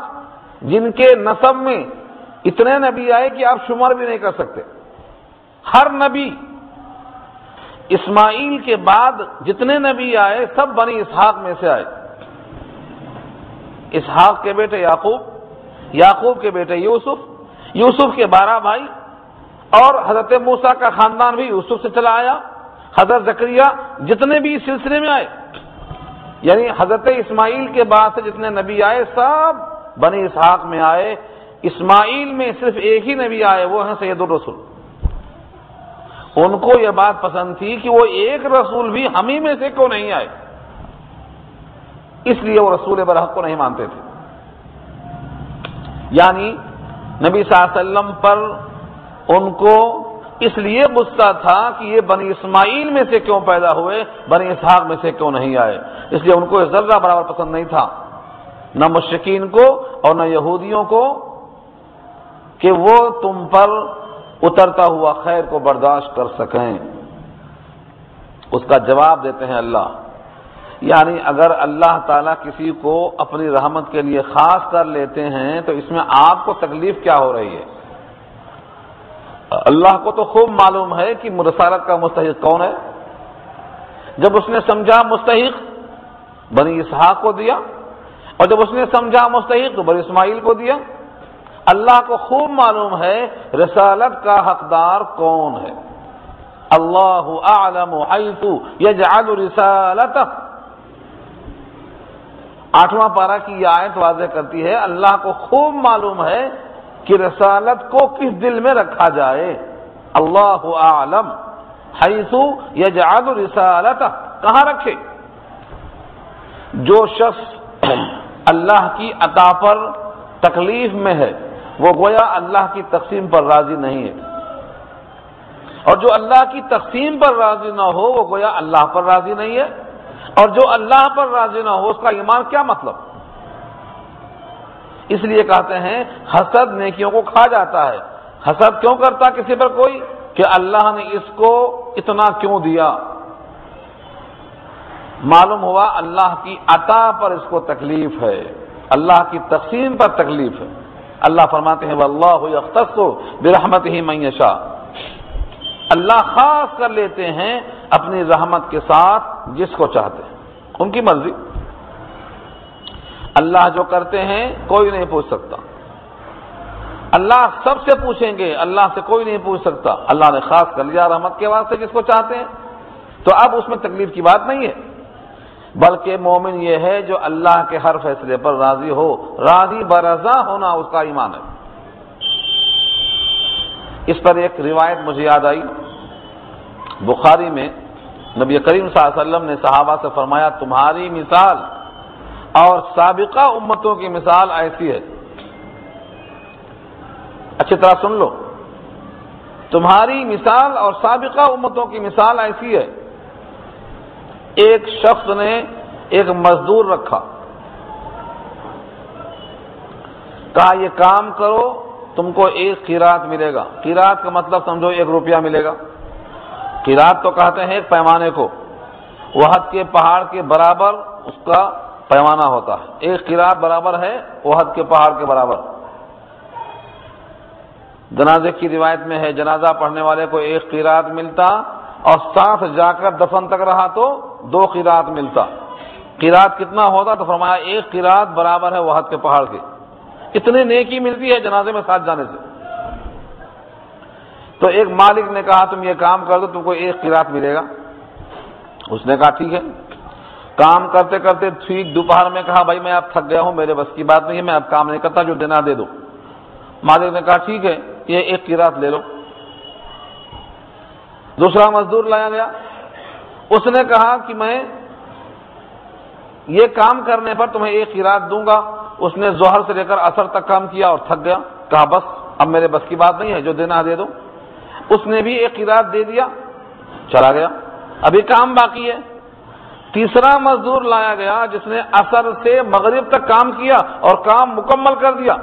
جن کے نسب میں اتنے نبی آئے کہ آپ شمار بھی نہیں کر سکتے۔ ہر نبی اسماعیل کے بعد جتنے نبی آئے سب بنی اسحاق میں سے آئے۔ اسحاق کے بیٹے یعقوب، یعقوب کے بیٹے یوسف، یوسف کے 12 بھائی، اور حضرت موسیٰ کا خاندان بھی یوسف سے چلا آیا، حضرت زکریا، جتنے بھی اس سلسلے میں آئے، یعنی حضرت اسماعیل کے بعد سے جتنے نبی آئے سب بنی اسحاق میں آئے۔ اسماعیل میں صرف ایک ہی نبی آئے، وہ ہیں سید الرسول۔ ان کو یہ بات پسند تھی کہ وہ ایک رسول بھی ہم ہی میں سے کیوں نہیں آئے، اس لیے وہ رسول برحق کو نہیں مانتے تھے۔ یعنی نبی صلی اللہ علیہ وسلم پر ان کو اس لیے غصہ تھا کہ یہ بنی اسماعیل میں سے کیوں پیدا ہوئے، بنی اسحاق میں سے کیوں نہیں آئے، اس لیے ان کو ذرہ برابر پسند نہیں تھا، نہ مشرکین کو اور نہ یہودیوں کو، کہ وہ تم پر اترتا ہوا خیر کو برداشت کر سکیں۔ اس کا جواب دیتے ہیں اللہ، یعنی اگر اللہ تعالیٰ کسی کو اپنی رحمت کے لیے خاص کر لیتے ہیں تو اس میں آپ کو تکلیف کیا ہو رہی ہے؟ اللہ کو تو خوب معلوم ہے کہ رسالت کا مستحق کون ہے۔ جب اس نے سمجھا مستحق بنی اسحاق کو دیا، اور جب اس نے سمجھا مستحق تو بنی اسماعیل کو دیا۔ اللہ کو خوب معلوم ہے رسالت کا حقدار کون ہے۔ اللہ اعلم حیث یجعل رسالتہ، 8واں پارہ کی یہ آیت واضح کرتی ہے اللہ کو خوب معلوم ہے کہ رسالت کو کس دل میں رکھا جائے۔ اللہ اعلم حیث یجعل رسالتہ، کہاں رکھے؟ جو شخص اللہ کی عطا پر تکلیف میں ہے وہ گویا اللہ کی تقسیم پر راضی نہیں ہے، اور جو اللہ کی تقسیم پر راضی نہ ہو وہ گویا اللہ پر راضی نہیں ہے، اور جو اللہ پر راضی نہ ہو اس کا ایمان کیا مطلب؟ اس لیے کہتے ہیں حسد نیکیوں کو کھا جاتا ہے۔ حسد کیوں کرتا کسی پر کوئی؟ کہ اللہ نے اس کو اتنا کیوں دیا؟ معلوم ہوا اللہ کی عطا پر اس کو تکلیف ہے، اللہ کی تقسیم پر تکلیف ہے۔ اللہ فرماتے ہیں واللہ یختص برحمتہ من یشاء، اللہ خاص کر لیتے ہیں اپنی رحمت کے ساتھ جس کو چاہتے ہیں، ان کی مرضی۔ اللہ جو کرتے ہیں کوئی نہیں پوچھ سکتا، اللہ سب سے پوچھیں گے، اللہ سے کوئی نہیں پوچھ سکتا۔ اللہ نے خاص کر لیا رحمت کے واسطے جس کو چاہتے ہیں، تو اب اس میں تکلیف کی بات نہیں ہے، بلکہ مومن یہ ہے جو اللہ کے ہر فیصلے پر راضی ہو، راضی برضا ہونا اس کا ایمان ہے۔ اس پر ایک روایت مجھے یاد آئی، بخاری میں نبی کریم صلی اللہ علیہ وسلم نے صحابہ سے فرمایا تمہاری مثال اور سابقہ امتوں کی مثال ایسی ہے، اچھی طرح سن لو، تمہاری مثال اور سابقہ امتوں کی مثال ایسی ہے، ایک شخص نے ایک مزدور رکھا، کہا یہ کام کرو تم کو 1 قیراط ملے گا۔ قیراط کا مطلب سمجھو 1 روپیہ ملے گا۔ قیراط تو کہتے ہیں ایک پیمانے کو، احد کے پہاڑ کے برابر اس کا پیمانہ ہوتا ہے، 1 قیراط برابر ہے احد کے پہاڑ کے برابر۔ جنازے کی روایت میں ہے جنازہ پڑھنے والے کو 1 قیراط ملتا، اور ساتھ جا کر دفن تک رہا تو 2 قیراط ملتا۔ قیراط کتنا ہوتا تو فرمایا 1 قیراط برابر ہے احد کے پہاڑ کے، اتنی نیکی ملتی ہے جنازے میں ساتھ جانے سے۔ تو ایک مالک نے کہا تم یہ کام کر دو تم کو 1 قیراط ملے گا۔ اس نے کہا ٹھیک ہے، کام کرتے کرتے ٹھیک دوپہر میں کہا بھائی میں اب تھک گیا ہوں، میرے بس کی بات نہیں ہے، میں اب کام نہیں کرتا، جو دینا دے دو۔ مالک نے کہا ٹھیک ہے یہ 1 قیراط لے لو۔ دوسرا مزدور لایا گیا، اس نے کہا کہ میں یہ کام کرنے پر تمہیں 1 قیراط دوں گا۔ اس نے ظہر سے لے کر عصر تک کام کیا اور تھک گیا، کہا بس اب میرے بس کی بات نہیں ہے، جو دینا دے دو۔ اس نے بھی 1 قیراط دے دیا، چلا گیا، ابھی کام باقی ہے۔ تیسرا مزدور لایا گیا جس نے عصر سے مغرب تک کام کیا اور کام مکمل کر دیا،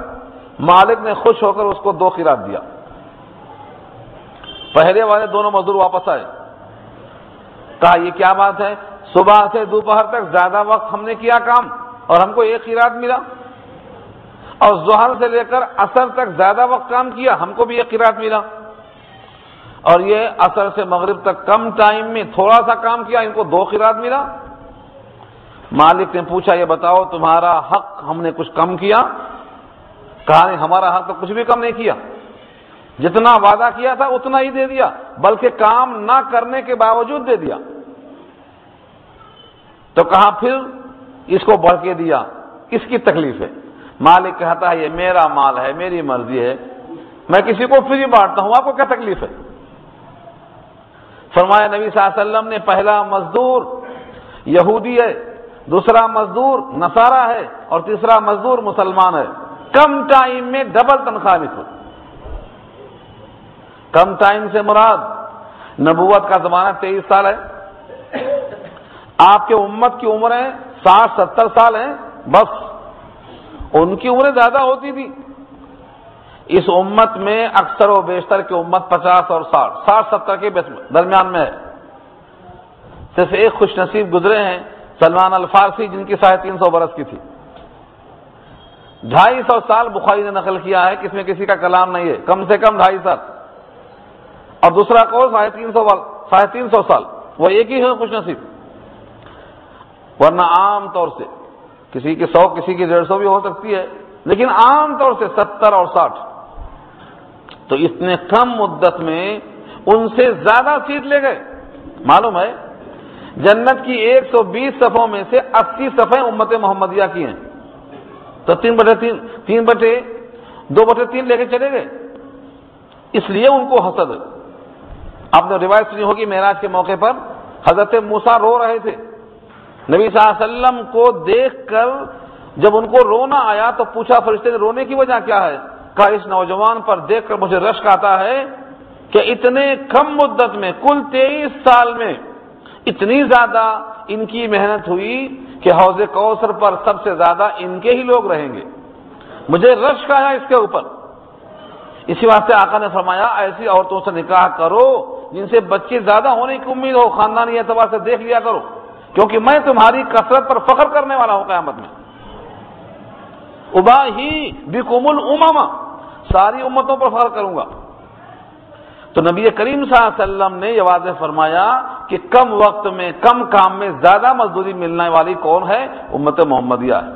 مالک نے خوش ہو کر اس کو 2 قیراط دیا۔ پہلے والے دونوں مزدور واپس آئے، کہا یہ کیا بات ہے، صبح سے دوپہر تک زیادہ وقت ہم نے کیا کام اور ہم کو 1 قیراط ملا، اور ظہر سے لے کر عصر تک زیادہ وقت کام کیا، ہم کو بھی 1 قیراط ملا، اور یہ عصر سے مغرب تک کم ٹائم میں تھوڑا سا کام کیا، ان کو 2 قیراط ملا۔ مالک نے پوچھا یہ بتاؤ تمہارا حق ہم نے کچھ کم کیا؟ کہا نہیں ہمارا حق تو کچھ بھی کم نہیں کیا، جتنا وعدہ کیا تھا اتنا ہی دے دیا، بلکہ کام نہ کرنے کے باوجود دے دیا۔ تو کہا پھر اس کو بڑھ کے دیا، اس کی تکلیف ہے؟ مالک کہتا ہے یہ میرا مال ہے، میری مرضی ہے، میں کسی کو فری بانٹتا ہوں، آپ کو کیا تکلیف ہے؟ فرمایا نبی صلی اللہ علیہ وسلم نے پہلا مزدور یہودی ہے، دوسرا مزدور نصارہ ہے، اور تیسرا مزدور مسلمان ہے، کم ٹائم میں ڈبل تنخواہ لکھو۔ کم ٹائم سے مراد نبوت کا زمانہ 23 سال ہے، آپ کے امت کی عمریں 60-70 سال ہیں، بس ان کی عمریں زیادہ ہوتی تھی۔ اس امت میں اکثر و بیشتر کی امت 50 اور 60 کے درمیان میں ہے۔ صرف ایک خوش نصیب گزرے ہیں، سلمان الفارسی، جن کی 350 برس کی تھی۔ 250 سال بخاری نے نقل کیا ہے، کس میں کسی کا کلام نہیں ہے، کم سے کم 2.5 سال، اور دوسرا قول 350 سال، وہ ایک ہی ہے خوش نصیب۔ ورنہ عام طور سے کسی کی 100 کسی کی 150 بھی ہو سکتی ہے، لیکن عام طور سے 70 اور 60۔ تو اتنے کم مدت میں ان سے زیادہ سیٹ لے گئے۔ معلوم ہے جنت کی 120 صفوں میں سے 80 صفیں امت محمدیہ کی ہیں، تو 2/3 لے کے چلے گئے، اس لیے ان کو حسد ہے۔ آپ نے روایت سنی ہوگی معراج کے موقع پر حضرت موسیٰ رو رہے تھے، نبی صلی اللہ علیہ وسلم کو دیکھ کر جب ان کو رونا آیا تو پوچھا فرشتے نے رونے کی وجہ کیا ہے؟ کہا اس نوجوان پر دیکھ کر مجھے رشک آتا ہے کہ اتنے کم مدت میں کل 23 سال میں اتنی زیادہ ان کی محنت ہوئی کہ حوض کوثر پر سب سے زیادہ ان کے ہی لوگ رہیں گے، مجھے رشک آیا اس کے اوپر۔ اسی واسطے آقا نے فرمایا ایسی عورتوں سے نکاح کرو جن سے بچے زیادہ ہونے کی امید ہو، خاندانی اعتبار سے دیکھ لیا کرو، کیونکہ میں تمہاری کثرت پر فخر کرنے والا ہوں قیامت میں۔ اباہی بکم الامم، ساری امتوں پر فخر کروں گا۔ تو نبی کریم صلی اللہ علیہ وسلم نے یہ واضح فرمایا کہ کم وقت میں کم کام میں زیادہ مزدوری ملنے والی کون ہے؟ امت محمدیہ ہے۔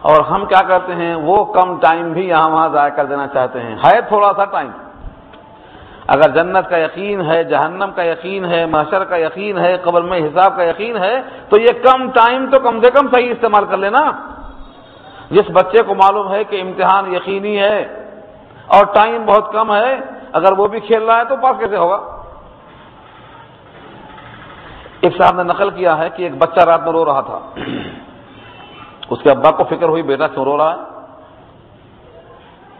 اور ہم کیا کرتے ہیں؟ وہ کم ٹائم بھی یہاں وہاں ضائع کر دینا چاہتے ہیں، ہے تھوڑا سا ٹائم۔ اگر جنت کا یقین ہے، جہنم کا یقین ہے، محشر کا یقین ہے، قبر میں حساب کا یقین ہے، تو یہ کم ٹائم تو کم سے کم صحیح استعمال کر لینا۔ جس بچے کو معلوم ہے کہ امتحان یقینی ہے اور ٹائم بہت کم ہے، اگر وہ بھی کھیل رہا ہے تو پاس کیسے ہوگا؟ ایک صاحب نے نقل کیا ہے کہ ایک بچہ رات میں رو رہا تھا، اس کے ابا کو فکر ہوئی بیٹا کیوں رو رہا ہے؟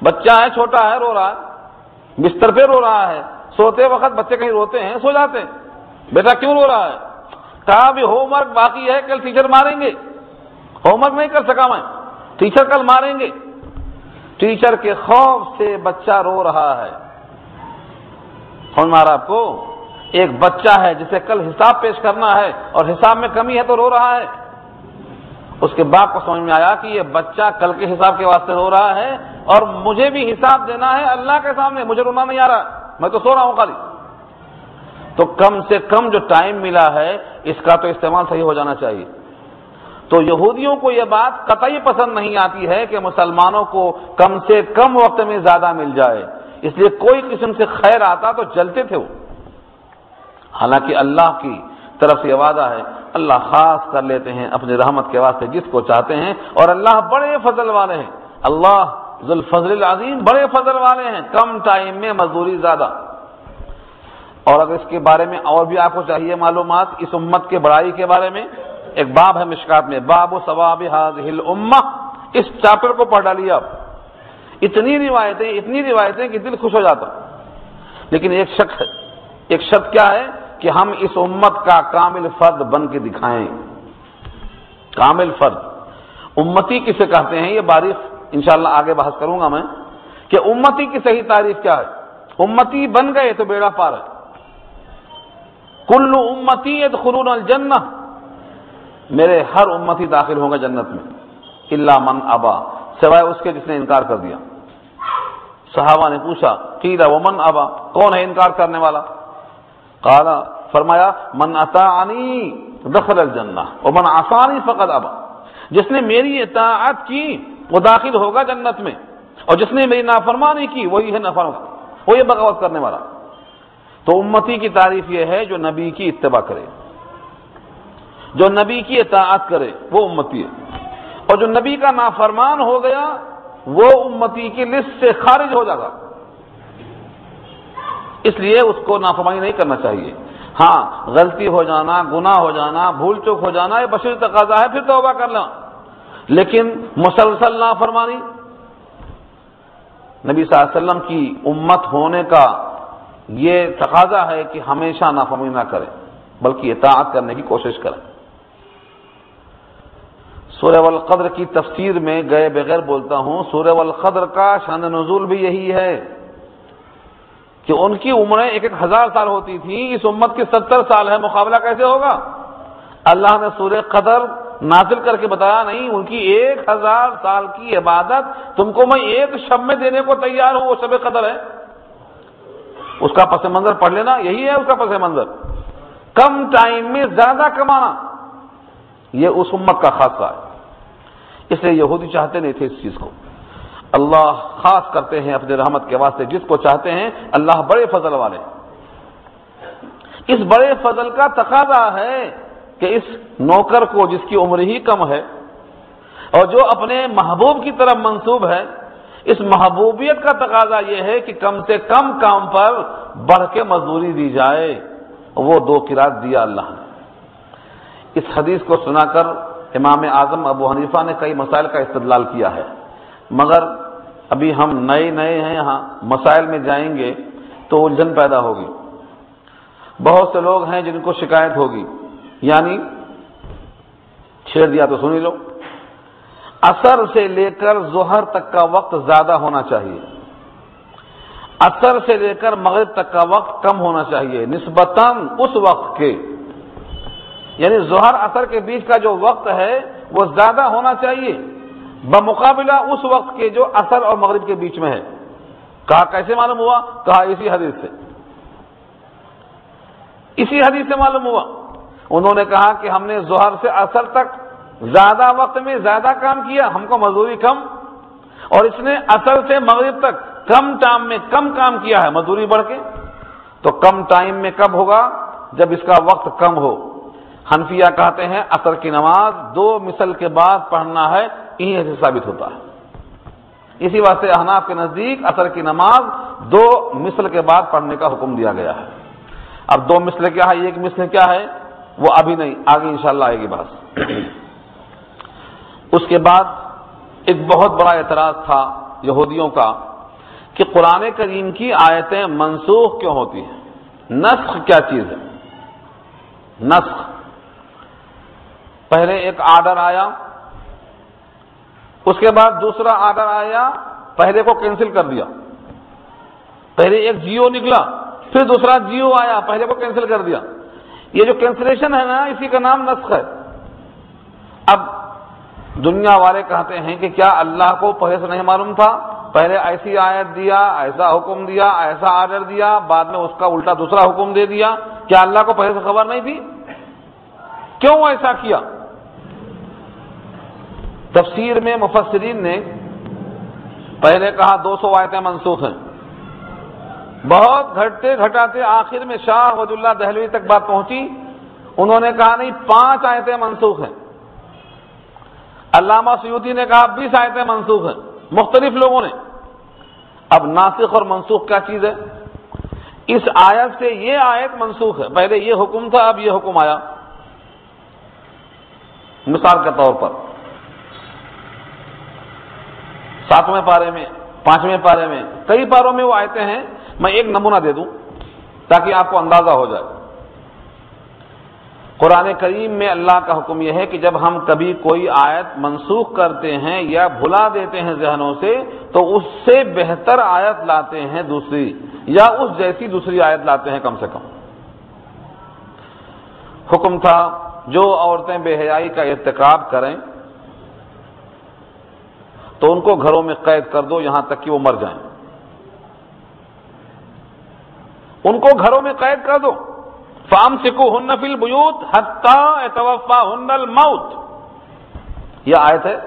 بچہ ہے، چھوٹا ہے، رو رہا ہے، بستر پہ رو رہا ہے۔ سوتے وقت بچے کہیں روتے ہیں، سو جاتے ہیں، بیٹا کیوں رو رہا ہے؟ کہا بھی ہوم ورک باقی ہے، کل ٹیچر ماریں گے، ہوم ورک نہیں کر سکا میں، ٹیچر کل ماریں گے۔ ٹیچر کے خوف سے بچہ رو رہا ہے۔ کون مارا آپ کو؟ ایک بچہ ہے جسے کل حساب پیش کرنا ہے اور حساب میں کمی ہے تو رو رہا ہے۔ اس کے باپ کو سمجھ میں آیا کہ یہ بچہ کل کے حساب کے واسطے رو رہا ہے اور مجھے بھی حساب دینا ہے اللہ کے سامنے، مجھے رونا نہیں آ رہا، میں تو سو رہا ہوں خالی۔ تو کم سے کم جو ٹائم ملا ہے اس کا تو استعمال صحیح ہو جانا چاہیے۔ تو یہودیوں کو یہ بات قطعی پسند نہیں آتی ہے کہ مسلمانوں کو کم سے کم وقت میں زیادہ مل جائے، اس لیے کوئی قسم سے خیر آتا تو جلتے تھے وہ۔ حالانکہ اللہ کی طرف سے یہ وعدہ ہے، اللہ خاص کر لیتے ہیں اپنی رحمت کے واسطے جس کو چاہتے ہیں، اور اللہ بڑے فضل والے ہیں، اللہ ذو الفضل العظیم بڑے فضل والے ہیں، کم ٹائم میں مزدوری زیادہ۔ اور اگر اس کے بارے میں اور بھی آپ کو چاہیے معلومات اس امت کے بڑائی کے بارے میں، ایک باب ہے مشکات میں، باب ثواب هذه الامہ، اس چیپٹر کو پڑھ ڈالیے آپ، اتنی روایتیں کہ دل خوش ہو جاتا۔ لیکن ایک شرط کیا ہے کہ ہم اس امت کا کامل فرد بن کے دکھائیں۔ کامل فرد، امتی کسے کہتے ہیں یہ باریک انشاءاللہ آگے بحث کروں گا میں کہ امتی کی صحیح تعریف کیا ہے۔ امتی بن گئے تو بیڑا پار ہے۔ کل امتی يدخلون الجنہ، میرے ہر امتی داخل ہوں گے جنت میں، الا من ابا، سوائے اس کے جس نے انکار کر دیا۔ صحابہ نے پوچھا قیل ومن ابا، کون ہے انکار کرنے والا؟ قال، فرمایا من اطاعنی، دخل الجنہ ومن عصانی فقد ابى، جس نے میری اطاعت کی وہ داخل ہوگا جنت میں، اور جس نے میری نافرمانی کی وہی ہے نافرمان، وہ یہ بغاوت کرنے والا۔ تو امتی کی تعریف یہ ہے جو نبی کی اتباع کرے، جو نبی کی اطاعت کرے وہ امتی ہے، اور جو نبی کا نافرمان ہو گیا وہ امتی کی لسٹ سے خارج ہو جائے گا، اس لیے اس کو نافرمانی نہیں کرنا چاہیے۔ ہاں غلطی ہو جانا، گناہ ہو جانا، بھول چوک ہو جانا یہ بشری تقاضا ہے، پھر توبہ کر لیں، لیکن مسلسل نافرمانی، نبی صلی اللہ علیہ وسلم کی امت ہونے کا یہ تقاضا ہے کہ ہمیشہ نافرمانی نہ کریں بلکہ اطاعت کرنے کی کوشش کریں۔ سورہ والقدر کی تفسیر میں گئے بغیر بولتا ہوں، سورہ والقدر کا شان نزول بھی یہی ہے کہ ان کی عمریں 1000 سال ہوتی تھیں، اس امت کی 70 سال ہے، مقابلہ کیسے ہوگا؟ اللہ نے سورہ قدر نازل کر کے بتایا نہیں، ان کی 1000 سال کی عبادت تم کو میں ایک شب میں دینے کو تیار ہوں، وہ شب قدر ہے۔ اس کا پس منظر پڑھ لینا، یہی ہے اس کا پس منظر، کم ٹائم میں زیادہ کمانا، یہ اس امت کا خاصہ ہے۔ اس لیے یہودی چاہتے نہیں تھے اس چیز کو، اللہ خاص کرتے ہیں اپنے رحمت کے واسطے جس کو چاہتے ہیں، اللہ بڑے فضل والے۔ اس بڑے فضل کا تقاضا ہے کہ اس نوکر کو جس کی عمر ہی کم ہے اور جو اپنے محبوب کی طرف منسوب ہے، اس محبوبیت کا تقاضا یہ ہے کہ کم سے کم کام پر بڑھ کے مزدوری دی جائے، وہ 2 قرات دیا اللہ نے۔ اس حدیث کو سنا کر امام اعظم ابو حنیفہ نے کئی مسائل کا استدلال کیا ہے، مگر ابھی ہم نئے ہیں یہاں، مسائل میں جائیں گے تو الجھن پیدا ہوگی۔ بہت سے لوگ ہیں جن کو شکایت ہوگی، یعنی چھیڑ دیا تو سنی لو، عصر سے لے کر ظہر تک کا وقت زیادہ ہونا چاہیے، عصر سے لے کر مغرب تک کا وقت کم ہونا چاہیے نسبتاً اس وقت کے، یعنی ظہر عصر کے بیچ کا جو وقت ہے وہ زیادہ ہونا چاہیے بمقابلہ اس وقت کے جو عصر اور مغرب کے بیچ میں ہے۔ کہا کیسے معلوم ہوا؟ کہا اسی حدیث سے، اسی حدیث سے معلوم ہوا۔ انہوں نے کہا کہ ہم نے ظہر سے عصر تک زیادہ وقت میں زیادہ کام کیا، ہم کو مزدوری کم، اور اس نے عصر سے مغرب تک کم ٹائم میں کم کام کیا ہے، مزدوری بڑھ کے۔ تو کم ٹائم میں کب ہوگا؟ جب اس کا وقت کم ہو۔ حنفیہ کہتے ہیں عصر کی نماز 2 مثل کے بعد پڑھنا ہے، انہیں سے ثابت ہوتا ہے۔ اسی واسطے احناف کے نزدیک عصر کی نماز 2 مثل کے بعد پڑھنے کا حکم دیا گیا ہے۔ اب 2 مثل کیا ہے، 1 مثل کیا ہے، وہ ابھی نہیں، آگے انشاءاللہ آئے گی بات۔ اس کے بعد ایک بہت بڑا اعتراض تھا یہودیوں کا کہ قرآن کریم کی آیتیں منسوخ کیوں ہوتی ہیں، نسخ کیا چیز ہے؟ نسخ، پہلے ایک آرڈر آیا، اس کے بعد دوسرا آرڈر آیا، پہلے کو کینسل کر دیا، پہلے ایک جیو نکلا پھر دوسرا جیو آیا، پہلے کو کینسل کر دیا۔ یہ جو کینسلیشن ہے نا، اسی کا نام نسخ ہے۔ اب دنیا والے کہتے ہیں کہ کیا اللہ کو پہلے سے نہیں معلوم تھا؟ پہلے ایسی آیت دیا، ایسا حکم دیا، ایسا آرڈر دیا، بعد میں اس کا الٹا دوسرا حکم دے دیا، کیا اللہ کو پہلے سے خبر نہیں تھی؟ کیوں ایسا کیا؟ تفسیر میں مفسرین نے پہلے کہا 200 آیتیں منسوخ ہیں، بہت گھٹتے گھٹاتے آخر میں شاہ ولی اللہ دہلوی تک بات پہنچی، انہوں نے کہا نہیں 5 آیتیں منسوخ ہیں۔ علامہ سیوطی نے کہا 20 آیتیں منسوخ ہیں، مختلف لوگوں نے۔ اب ناسخ اور منسوخ کیا چیز ہے؟ اس آیت سے یہ آیت منسوخ ہے، پہلے یہ حکم تھا اب یہ حکم آیا۔ مثال کے طور پر 7ویں پارے میں، 5ویں پارے میں، کئی پاروں میں وہ آیتیں ہیں، میں ایک نمونہ دے دوں تاکہ آپ کو اندازہ ہو جائے۔ قرآن کریم میں اللہ کا حکم یہ ہے کہ جب ہم کبھی کوئی آیت منسوخ کرتے ہیں یا بھلا دیتے ہیں ذہنوں سے تو اس سے بہتر آیت لاتے ہیں دوسری، یا اس جیسی دوسری آیت لاتے ہیں کم سے کم۔ حکم تھا جو عورتیں بے حیائی کا ارتکاب کریں تو ان کو گھروں میں قید کر دو یہاں تک کہ وہ مر جائیں، ان کو گھروں میں قید کر دو، فامسکوہن فی البیوت حتی یتوفاہن الموت، یہ آیت ہے۔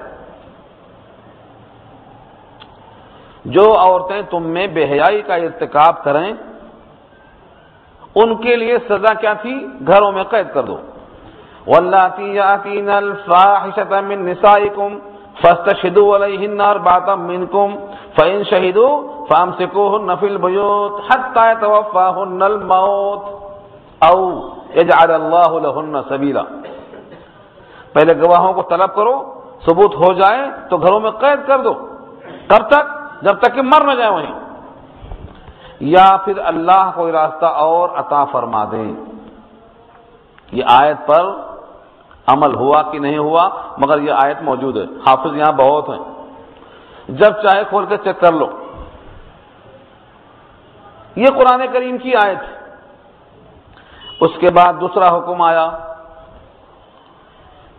جو عورتیں تم میں بے حیائی کا ارتکاب کریں ان کے لیے سزا کیا تھی؟ گھروں میں قید کر دو۔ واللاتی یاتین الفاحشۃ من نسائکم فاستشہدوا علیہن اربعۃ منکم فإن شہدوا فامسکوہن فی البیوت حتی یتوفاہن الموت او یجعل اللہ لہن سبیلا۔ پہلے گواہوں کو طلب کرو، ثبوت ہو جائے تو گھروں میں قید کر دو۔ کب تک؟ جب تک کہ مر نہ جائے وہیں، یا پھر اللہ کوئی راستہ اور عطا فرما دیں۔ یہ آیت پر عمل ہوا کہ نہیں ہوا، مگر یہ آیت موجود ہے، حافظ یہاں بہت ہیں، جب چاہے کھول کے چیک کر لو۔ یہ قرآن کریم کی آیت ہے۔ اس کے بعد دوسرا حکم آیا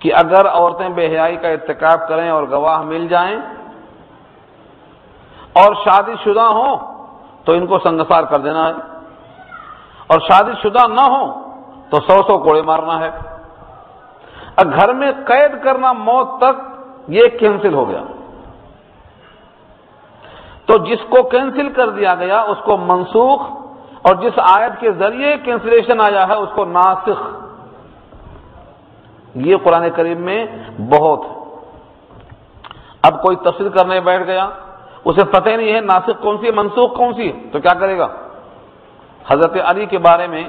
کہ اگر عورتیں بے حیائی کا ارتکاب کریں اور گواہ مل جائیں اور شادی شدہ ہوں تو ان کو سنگسار کر دینا ہے، اور شادی شدہ نہ ہوں تو 100 کوڑے مارنا ہے۔ اب گھر میں قید کرنا موت تک یہ کینسل ہو گیا، تو جس کو کینسل کر دیا گیا اس کو منسوخ، اور جس آیت کے ذریعے کینسلیشن آیا ہے اس کو ناسخ۔ یہ قرآن کریم میں بہت ہے۔ اب کوئی تفسیر کرنے بیٹھ گیا، اسے پتہ نہیں ہے ناسخ کون سی ہے منسوخ کون سی ہے، تو کیا کرے گا؟ حضرت علی کے بارے میں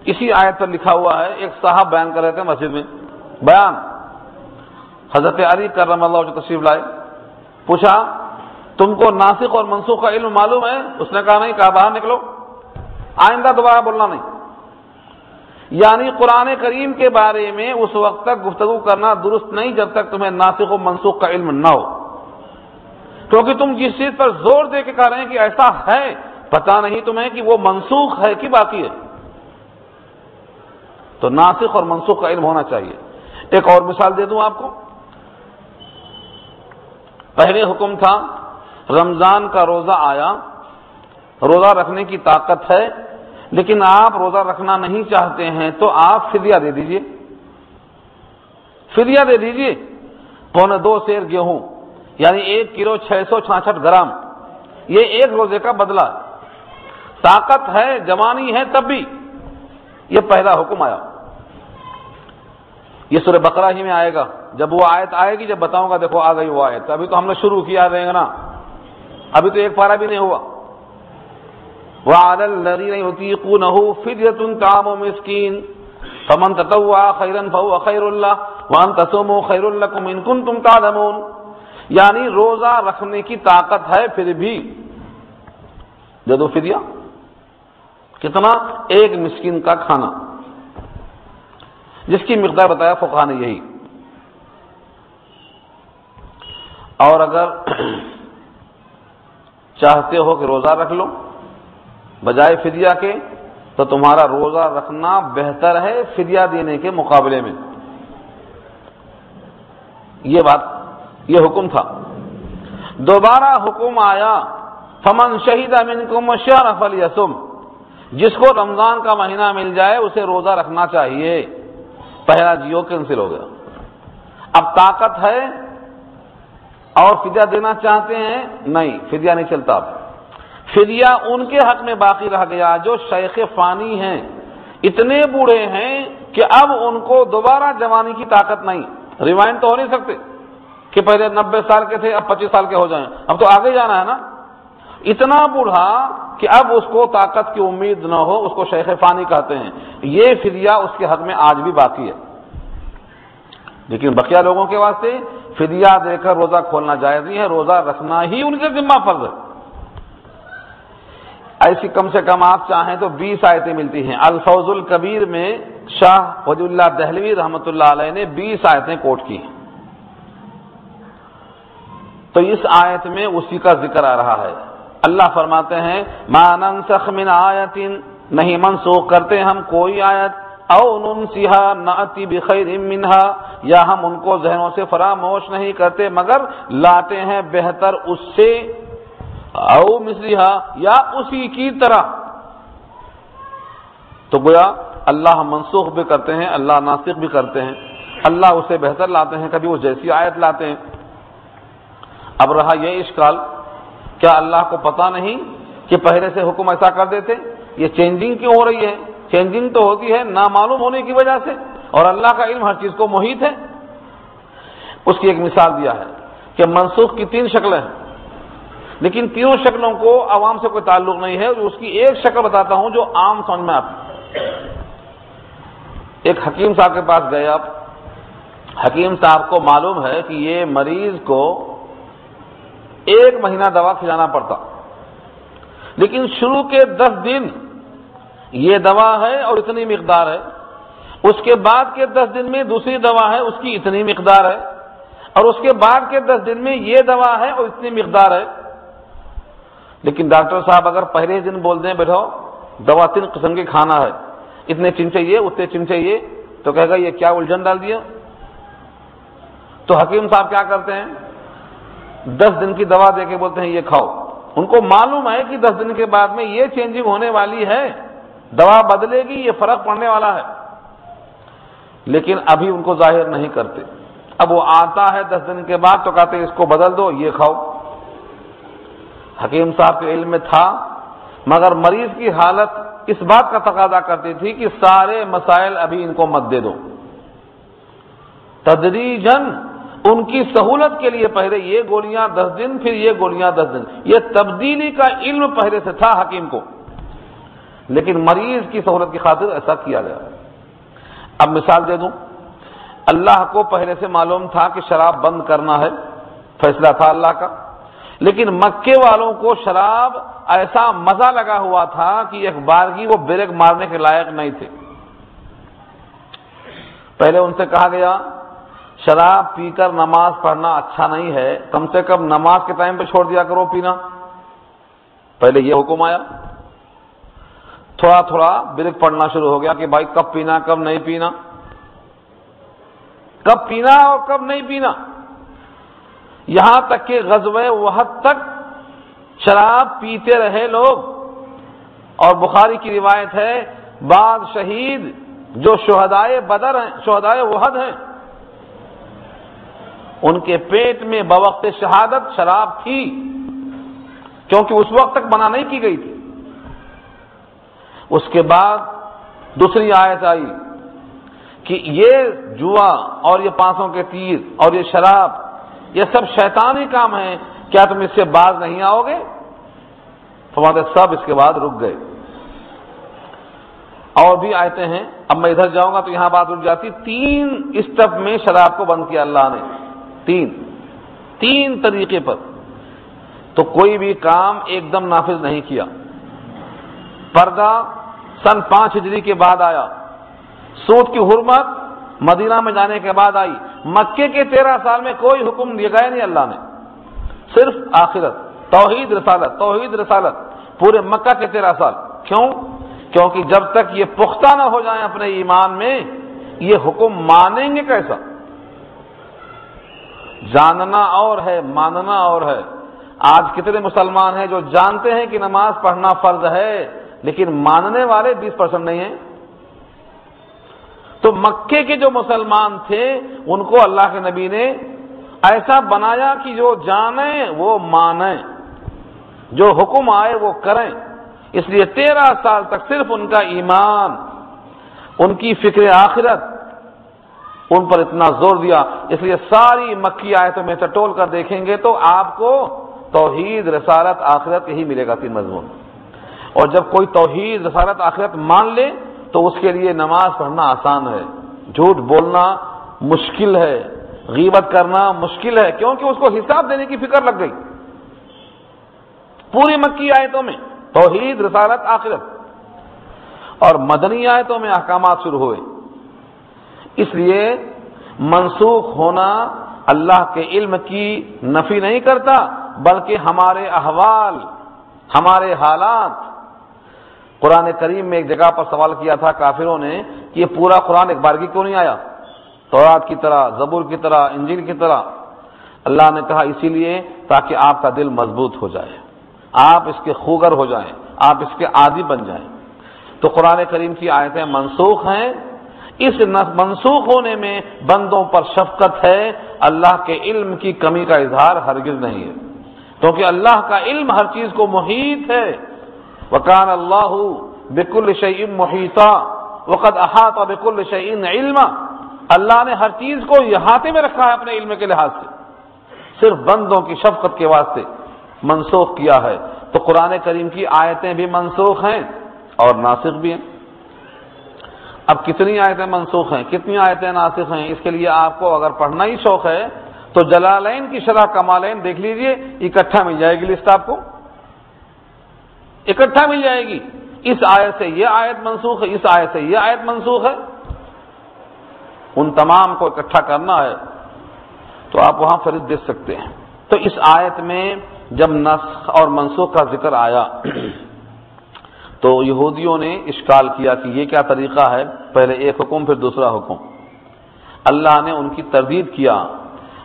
اسی آیت پر لکھا ہوا ہے، ایک صاحب بیان کر رہے تھے مسجد میں، بیان حضرت علی کرم اللہ وجہ تشریف لائے، پوچھا تم کو ناسخ اور منسوخ کا علم معلوم ہے؟ اس نے کہا نہیں، کہا باہر نکلو، آئندہ دوبارہ بولنا نہیں۔ یعنی قرآن کریم کے بارے میں اس وقت تک گفتگو کرنا درست نہیں جب تک تمہیں ناسخ و منسوخ کا علم نہ ہو، کیونکہ تم جس چیز پر زور دے کے کہہ رہے ہیں کہ ایسا ہے، پتہ نہیں تمہیں کہ وہ منسوخ ہے کہ باقی ہے۔ تو ناسخ اور منسوخ کا علم ہونا چاہیے۔ ایک اور مثال دے دوں آپ کو۔ پہلے حکم تھا رمضان کا روزہ آیا، روزہ رکھنے کی طاقت ہے لیکن آپ روزہ رکھنا نہیں چاہتے ہیں تو آپ فدیہ دے دیجئے، فدیہ دے دیجئے، 2.25 سیر گیہوں، یعنی 1 کلو 666 گرام، یہ ایک روزے کا بدلہ۔ طاقت ہے، جوانی ہے تب بھی، یہ پہلا حکم آیا۔ یہ سورہ بقرہ ہی میں آئے گا، جب وہ آیت آئے گی جب بتاؤں گا دیکھو آ گئی وہ آیت۔ ابھی تو ہم نے شروع کیا رہے گا نا، ابھی تو ایک پارہ بھی نہیں ہوا۔ وَعَلَى الَّذِينَ يُطِيقُونَهُ فِدْيَةٌ طَعَامُ مِسْكِينٍ فَمَن تَطَوَّعَ خَيْرًا فَهُوَ خَيْرٌ لَّهُ وَأَن تَصُومُوا خَيْرٌ لَّكُمْ إِن كُنتُمْ تَعْلَمُونَ۔ یعنی روزہ رکھنے کی طاقت ہے پھر بھی دے دو فدیہ۔ کتنا؟ 1 مسکین کا کھانا، جس کی مقدار بتایا فقہا نے یہی۔ اور اگر چاہتے ہو کہ روزہ رکھ لو بجائے فدیہ کے تو تمہارا روزہ رکھنا بہتر ہے فدیہ دینے کے مقابلے میں۔ یہ بات، یہ حکم تھا۔ دوبارہ حکم آیا فمن شہید منکم الشہر فلیصم، جس کو رمضان کا مہینہ مل جائے اسے روزہ رکھنا چاہیے۔ پہلا جیو کینسل ہو گیا۔ اب طاقت ہے اور فدیہ دینا چاہتے ہیں، نہیں، فدیہ نہیں چلتا۔ اب فدیہ ان کے حق میں باقی رہ گیا جو شیخ فانی ہیں، اتنے بوڑھے ہیں کہ اب ان کو دوبارہ جوانی کی طاقت نہیں، ریوائنڈ تو ہو نہیں سکتے کہ پہلے 90 سال کے تھے اب 25 سال کے ہو جائیں، اب تو آگے جانا ہے نا۔ اتنا بوڑھا کہ اب اس کو طاقت کی امید نہ ہو، اس کو شیخ فانی کہتے ہیں۔ یہ فدیہ اس کے حق میں آج بھی باقی ہے، لیکن بقیہ لوگوں کے واسطے فدیہ دے کر روزہ کھولنا جائز نہیں ہے، روزہ رکھنا ہی ان کے ذمہ فرض ہے۔ ایسی کم سے کم آپ چاہیں تو 20 آیتیں ملتی ہیں۔ الفوز الکبیر میں شاہ ولی اللہ دہلوی رحمۃ اللہ علیہ نے 20 آیتیں کوٹ کی ہیں، تو اس آیت میں اسی کا ذکر آ رہا ہے۔ اللہ فرماتے ہیں ما ننسخ من آیت، نہیں منسوخ کرتے ہم کوئی آیت، او ننسیہا نأتی بخیر منہا، یا ہم ان کو ذہنوں سے فراموش نہیں کرتے مگر لاتے ہیں بہتر اس سے، او مثلیہا، یا اسی کی طرح۔ تو گویا اللہ منسوخ بھی کرتے ہیں، اللہ ناسخ بھی کرتے ہیں، اللہ اسے بہتر لاتے ہیں، کبھی وہ جیسی آیت لاتے ہیں۔ اب رہا یہ اشکال، کیا اللہ کو پتہ نہیں کہ پہلے سے حکم ایسا کر دیتے؟ یہ چینجنگ کیوں ہو رہی ہے؟ چینجنگ تو ہوتی ہے نامعلوم ہونے کی وجہ سے، اور اللہ کا علم ہر چیز کو محیط ہے۔ اس کی ایک مثال دیا ہے کہ منسوخ کی 3 شکلیں ہیں، لیکن تینوں شکلوں کو عوام سے کوئی تعلق نہیں ہے۔ اس کی ایک شکل بتاتا ہوں جو عام سمجھ میں آتی ہے۔ ایک حکیم صاحب کے پاس گئے آپ، حکیم صاحب کو معلوم ہے کہ یہ مریض کو 1 مہینہ دوا کھلانا پڑتا، لیکن شروع کے 10 دن یہ دوا ہے اور اتنی مقدار ہے، اس کے بعد کے 10 دن میں دوسری دوا ہے، اس کی اتنی مقدار ہے، اور اس کے بعد کے 10 دن میں یہ دوا ہے اور اتنی مقدار ہے۔ لیکن ڈاکٹر صاحب اگر پہلے ہی دن بول دیں بیٹھو دوا 3 قسم کی کھانا ہے، اتنے چمچے یہ اتنے چمچے یہ، تو کہے گا یہ کیا الجھن ڈال دیا۔ تو حکیم صاحب کیا کرتے ہیں، 10 دن کی دوا دے کے بولتے ہیں یہ کھاؤ۔ ان کو معلوم ہے کہ 10 دن کے بعد میں یہ چینجنگ ہونے والی ہے، دوا بدلے گی، یہ فرق پڑنے والا ہے، لیکن ابھی ان کو ظاہر نہیں کرتے۔ اب وہ آتا ہے 10 دن کے بعد تو کہتے ہیں اس کو بدل دو، یہ کھاؤ۔ حکیم صاحب کے علم میں تھا، مگر مریض کی حالت اس بات کا تقاضا کرتی تھی کہ سارے مسائل ابھی ان کو مت دے دو، تدریجاً ان کی سہولت کے لیے پہلے یہ گولیاں 10 دن، پھر یہ گولیاں 10 دن۔ یہ تبدیلی کا علم پہلے سے تھا حکیم کو، لیکن مریض کی سہولت کی خاطر ایسا کیا گیا۔ اب مثال دے دوں، اللہ کو پہلے سے معلوم تھا کہ شراب بند کرنا ہے، فیصلہ تھا اللہ کا، لیکن مکے والوں کو شراب ایسا مزہ لگا ہوا تھا کہ ایک بارگی وہ بریک مارنے کے لائق نہیں تھے۔ پہلے ان سے کہا گیا شراب پی کر نماز پڑھنا اچھا نہیں ہے، کم سے کم نماز کے ٹائم پہ چھوڑ دیا کرو پینا، پہلے یہ حکم آیا۔ تھوڑا تھوڑا بریک پڑنا شروع ہو گیا کہ بھائی کب پینا کب نہیں پینا، کب پینا اور کب نہیں پینا، یہاں تک کہ غزوہ احد تک شراب پیتے رہے لوگ۔ اور بخاری کی روایت ہے بعض شہید جو شہدائے بدر ہیں، شہدائے احد ہیں، ان کے پیٹ میں بوقت شہادت شراب تھی، کیونکہ اس وقت تک منع نہیں کی گئی تھی۔ اس کے بعد دوسری آیت آئی کہ یہ جوا اور یہ 500 کے تیر اور یہ شراب یہ سب شیطانی کام ہیں، کیا تم اس سے باز نہیں آؤ گے؟ فرماتے سب اس کے بعد رک گئے۔ اور بھی آیتیں ہیں، اب میں ادھر جاؤں گا تو یہاں بات رک جاتی۔ 3 اسٹیپ میں شراب کو بند کیا اللہ نے، 3 طریقے پر، تو کوئی بھی کام ایک دم نافذ نہیں کیا۔ پردہ سن 5 ہجری کے بعد آیا، سود کی حرمت مدینہ میں جانے کے بعد آئی، مکے کے 13 سال میں کوئی حکم دیا گیا نہیں اللہ نے، صرف آخرت، توحید رسالت پورے مکہ کے 13 سال۔ کیوں؟ کیونکہ جب تک یہ پختہ نہ ہو جائیں اپنے ایمان میں یہ حکم مانیں گے کیسا؟ جاننا اور ہے، ماننا اور ہے۔ آج کتنے مسلمان ہیں جو جانتے ہیں کہ نماز پڑھنا فرض ہے لیکن ماننے والے 20% نہیں ہیں۔ تو مکے کے جو مسلمان تھے ان کو اللہ کے نبی نے ایسا بنایا کہ جو جانیں وہ مانیں، جو حکم آئے وہ کریں۔ اس لیے 13 سال تک صرف ان کا ایمان، ان کی فکر آخرت ان پر اتنا زور دیا۔ اس لیے ساری مکی آیتوں میں ٹٹول کر دیکھیں گے تو آپ کو توحید رسالت آخرت یہی ملے گا 3 مضمون۔ اور جب کوئی توحید رسالت آخرت مان لے تو اس کے لیے نماز پڑھنا آسان ہے، جھوٹ بولنا مشکل ہے، غیبت کرنا مشکل ہے، کیونکہ اس کو حساب دینے کی فکر لگ گئی۔ پوری مکی آیتوں میں توحید رسالت آخرت، اور مدنی آیتوں میں احکامات شروع ہوئے۔ اس لیے منسوخ ہونا اللہ کے علم کی نفی نہیں کرتا، بلکہ ہمارے احوال، ہمارے حالات۔ قرآن کریم میں ایک جگہ پر سوال کیا تھا کافروں نے کہ یہ پورا قرآن ایک بارگی کیوں نہیں آیا، تورات کی طرح، زبور کی طرح، انجیل کی طرح؟ اللہ نے کہا اسی لیے تاکہ آپ کا دل مضبوط ہو جائے، آپ اس کے خوگر ہو جائیں، آپ اس کے عادی بن جائیں۔ تو قرآن کریم کی آیتیں منسوخ ہیں. اس منسوخ ہونے میں بندوں پر شفقت ہے، اللہ کے علم کی کمی کا اظہار ہرگز نہیں ہے، کیونکہ اللہ کا علم ہر چیز کو محیط ہے. وَكَانَ اللَّهُ بِكُلِّ شَيْءٍ مُحِيطًا وَقَدْ أَحَاطَ بِكُلِّ شَيْءٍ عِلْمًا. اللہ نے ہر چیز کو احاطے میں رکھا ہے اپنے علم کے لحاظ سے، صرف بندوں کی شفقت کے واسطے منسوخ کیا ہے. تو قرآن کریم کی آیتیں بھی منسوخ ہیں اور ناسخ بھی ہیں. اب کتنی آیتیں منسوخ ہیں، کتنی آیتیں ناسخ ہیں، اس کے لیے آپ کو اگر پڑھنا ہی شوق ہے تو جلالین کی شرح کمالین دیکھ لیجئے، اکٹھا مل جائے گی لسٹ، آپ کو اکٹھا مل جائے گی. اس آیت سے یہ آیت منسوخ ہے، اس آیت سے یہ آیت منسوخ ہے. ان تمام کو اکٹھا کرنا ہے تو آپ وہاں فہرست دیکھ سکتے ہیں. تو اس آیت میں جب نسخ اور منسوخ کا ذکر آیا تو یہودیوں نے اشکال کیا کہ یہ کیا طریقہ ہے، پہلے ایک حکم پھر دوسرا حکم. اللہ نے ان کی تردید کیا،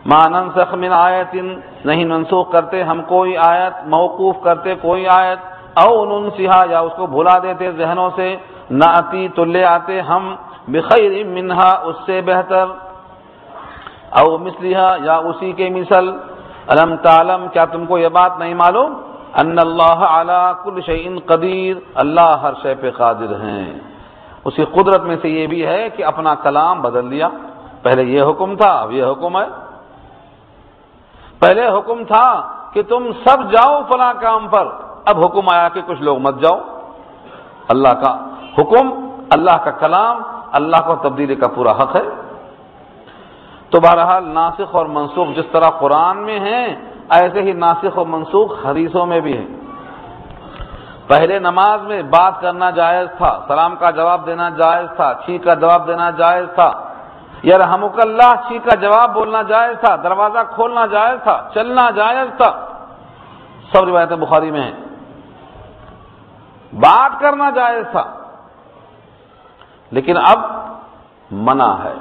ما ننسخ من آیت، نہیں منسوخ کرتے ہم کوئی آیت، موقوف کرتے کوئی آیت، او ننسیہا، یا اس کو بھلا دیتے ذہنوں سے، ناتی تو لے آتے ہم، بخیر منہا، اس سے بہتر، او مثلہا، یا اسی کے مثل. الم تعلم، کیا تم کو یہ بات نہیں معلوم، ان اللہ علی کل شیء قدیر، اللہ ہر شے پہ قادر ہیں. اس کی قدرت میں سے یہ بھی ہے کہ اپنا کلام بدل دیا. پہلے یہ حکم تھا، اب یہ حکم ہے. پہلے حکم تھا کہ تم سب جاؤ فلاں کام پر، اب حکم آیا کہ کچھ لوگ مت جاؤ. اللہ کا حکم، اللہ کا کلام، اللہ کو تبدیلی کا پورا حق ہے. تو بہرحال ناسخ اور منسوخ جس طرح قرآن میں ہیں، ایسے ہی ناسخ و منسوخ حدیثوں میں بھی ہیں. پہلے نماز میں بات کرنا جائز تھا، سلام کا جواب دینا جائز تھا، چھینک کا جواب دینا جائز تھا، یرحمک اللہ چھینک کا جواب بولنا جائز تھا، دروازہ کھولنا جائز تھا، چلنا جائز تھا. سب روایتیں بخاری میں ہیں. بات کرنا جائز تھا، لیکن اب منع ہے.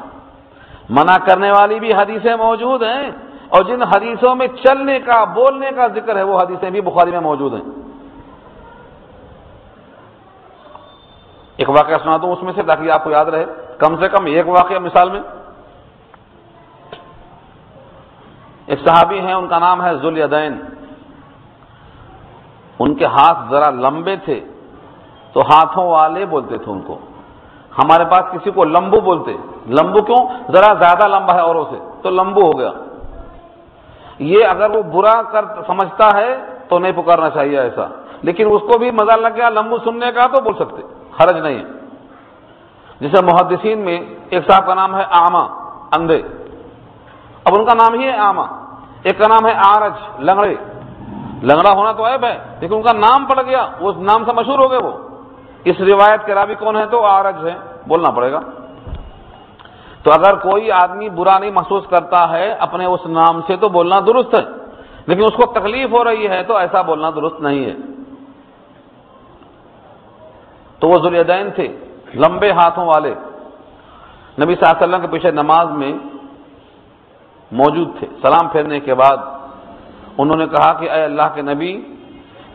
منع کرنے والی بھی حدیثیں موجود ہیں، اور جن حدیثوں میں چلنے کا، بولنے کا ذکر ہے وہ حدیثیں بھی بخاری میں موجود ہیں. ایک واقعہ سنا دوں اس میں سے تاکہ آپ کو یاد رہے، کم سے کم ایک واقعہ مثال میں. ایک صحابی ہیں، ان کا نام ہے ذوالیدین. ان کے ہاتھ ذرا لمبے تھے تو ہاتھوں والے بولتے تھے ان کو. ہمارے پاس کسی کو لمبو بولتے. لمبو کیوں؟ ذرا زیادہ لمبا ہے اوروں سے تو لمبو ہو گیا. یہ اگر وہ برا کر سمجھتا ہے تو نہیں پکارنا چاہیے ایسا، لیکن اس کو بھی مزہ لگ گیا لمبو سننے کا تو بول سکتے، حرج نہیں ہے. جیسے محدثین میں ایک صاحب کا نام ہے اعمى، اندھے. اب ان کا نام ہی ہے اعمى. ایک کا نام ہے اعرج، لنگڑے. لنگڑا ہونا تو عیب ہے، لیکن ان کا نام پڑ گیا، اس نام سے مشہور ہو گئے وہ. اس روایت کے راوی کون ہے؟ تو اعرج ہے، بولنا پڑے گا. تو اگر کوئی آدمی برا نہیں محسوس کرتا ہے اپنے اس نام سے تو بولنا درست ہے، لیکن اس کو تکلیف ہو رہی ہے تو ایسا بولنا درست نہیں ہے. تو وہ ذوالیدین تھے، لمبے ہاتھوں والے، نبی صلی اللہ علیہ وسلم کے پیچھے نماز میں موجود تھے. سلام پھیرنے کے بعد انہوں نے کہا کہ اے اللہ کے نبی،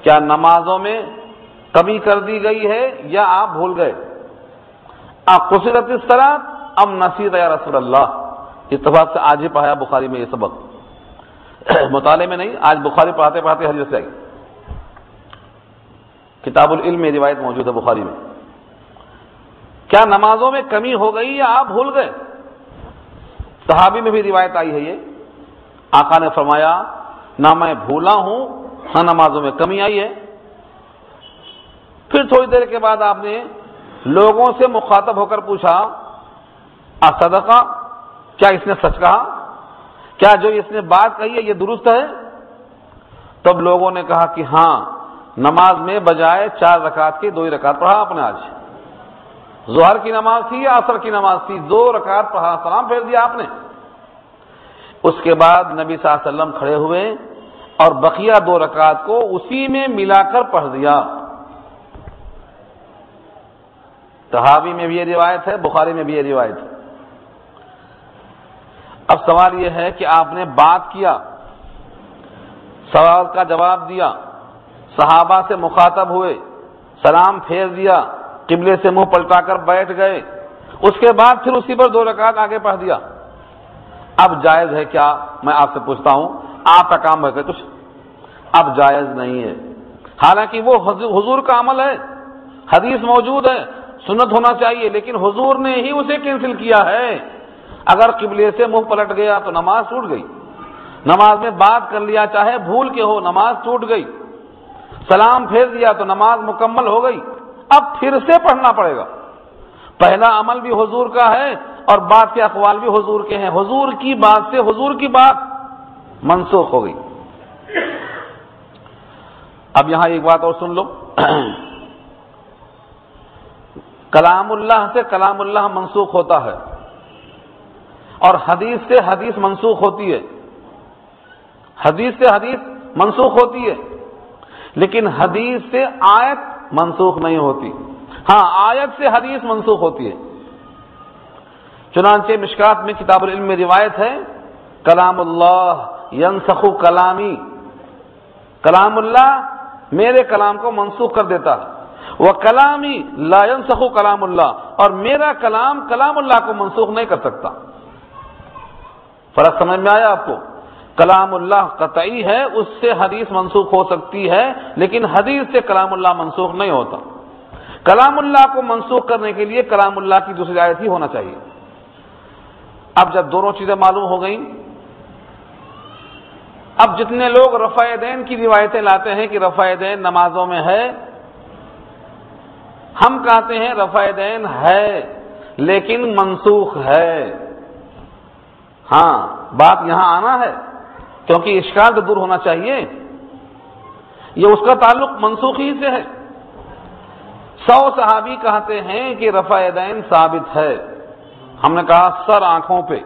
کیا نمازوں میں کمی کر دی گئی ہے یا آپ بھول گئے؟ قصرت الصلاۃ ام نسیت یا رسول اللہ؟ اتفاق سے آج ہی پڑھایا بخاری میں یہ سبق، مطالعے میں نہیں، آج بخاری پڑھاتے پڑھاتے حدیث سے آئی. کتاب العلم میں روایت موجود ہے بخاری میں. کیا نمازوں میں کمی ہو گئی یا آپ بھول گئے؟ صحابی میں بھی روایت آئی ہے یہ. آقا نے فرمایا نہ میں بھولا ہوں نہ نمازوں میں کمی آئی ہے. پھر تھوڑی دیر کے بعد آپ نے لوگوں سے مخاطب ہو کر پوچھا اصدقہ، کیا اس نے سچ کہا؟ کیا جو اس نے بات کہی ہے یہ درست ہے؟ تب لوگوں نے کہا کہ ہاں، نماز میں بجائے 4 رکعت کی 2 رکعت پڑھا آپ نے. آج ظہر کی نماز تھی یا عصر کی نماز تھی؟ 2 رکعت پڑھا، سلام پھیر دیا آپ نے. اس کے بعد نبی صلی اللہ علیہ وسلم کھڑے ہوئے اور بقیہ 2 رکعت کو اسی میں ملا کر پڑھ دیا. صحابی میں بھی یہ روایت ہے، بخاری میں بھی یہ روایت ہے. اب سوال یہ ہے کہ آپ نے بات کیا، سوال کا جواب دیا، صحابہ سے مخاطب ہوئے، سلام پھیر دیا، قبلے سے منہ پلٹا کر بیٹھ گئے، اس کے بعد پھر اسی پر 2 رکعت آگے پڑھ دیا، اب جائز ہے کیا؟ میں آپ سے پوچھتا ہوں، آپ کا کام ہے کہ کچھ؟ اب جائز نہیں ہے، حالانکہ وہ حضور کا عمل ہے، حدیث موجود ہے، سنت ہونا چاہیے، لیکن حضور نے ہی اسے کینسل کیا ہے۔ اگر قبلے سے منہ پلٹ گیا تو نماز ٹوٹ گئی، نماز میں بات کر لیا چاہے بھول کے ہو، نماز ٹوٹ گئی، سلام پھیر دیا تو نماز مکمل ہو گئی، اب پھر سے پڑھنا پڑے گا۔ پہلا عمل بھی حضور کا ہے اور بعد کے اقوال بھی حضور کے ہیں، حضور کی بات سے حضور کی بات منسوخ ہو گئی۔ اب یہاں ایک بات اور سن لو، کلام اللہ سے کلام اللہ منسوخ ہوتا ہے اور حدیث سے حدیث منسوخ ہوتی ہے، حدیث سے حدیث منسوخ ہوتی ہے، لیکن حدیث سے آیت منسوخ نہیں ہوتی۔ ہاں، آیت سے حدیث منسوخ ہوتی ہے۔ چنانچہ مشکات میں کتاب العلم میں روایت ہے، کلام اللہ ینسخ کلامی، کلام اللہ میرے کلام کو منسوخ کر دیتا ہے، وہ کلامی لا ینسخ کلام اللہ، اور میرا کلام کلام اللہ کو منسوخ نہیں کر سکتا۔ فرق سمجھ میں آیا آپ کو؟ کلام اللہ قطعی ہے، اس سے حدیث منسوخ ہو سکتی ہے، لیکن حدیث سے کلام اللہ منسوخ نہیں ہوتا۔ کلام اللہ کو منسوخ کرنے کے لیے کلام اللہ کی دوسری آیت ہی ہونا چاہیے۔ اب جب دونوں چیزیں معلوم ہو گئیں، اب جتنے لوگ رفع یدین کی روایتیں لاتے ہیں کہ رفع یدین نمازوں میں ہے، ہم کہتے ہیں رفع یدین ہے لیکن منسوخ ہے۔ ہاں، بات یہاں آنا ہے کیونکہ اشکال تو دور ہونا چاہیے، یہ اس کا تعلق منسوخی سے ہے۔ 100 صحابی کہتے ہیں کہ رفع یدین ثابت ہے، ہم نے کہا سر آنکھوں پہ،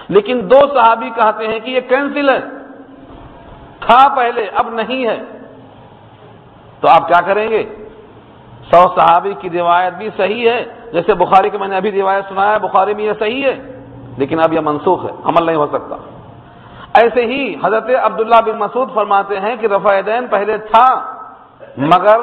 لیکن 2 صحابی کہتے ہیں کہ یہ کینسل ہے، تھا پہلے اب نہیں ہے، تو آپ کیا کریں گے؟ 100 صحابی کی روایت بھی صحیح ہے، جیسے بخاری کی میں نے ابھی روایت سنایا، بخاری میں یہ صحیح ہے، لیکن اب یہ منسوخ ہے، عمل نہیں ہو سکتا۔ ایسے ہی حضرت عبداللہ بن مسعود فرماتے ہیں کہ رفع یدین پہلے تھا مگر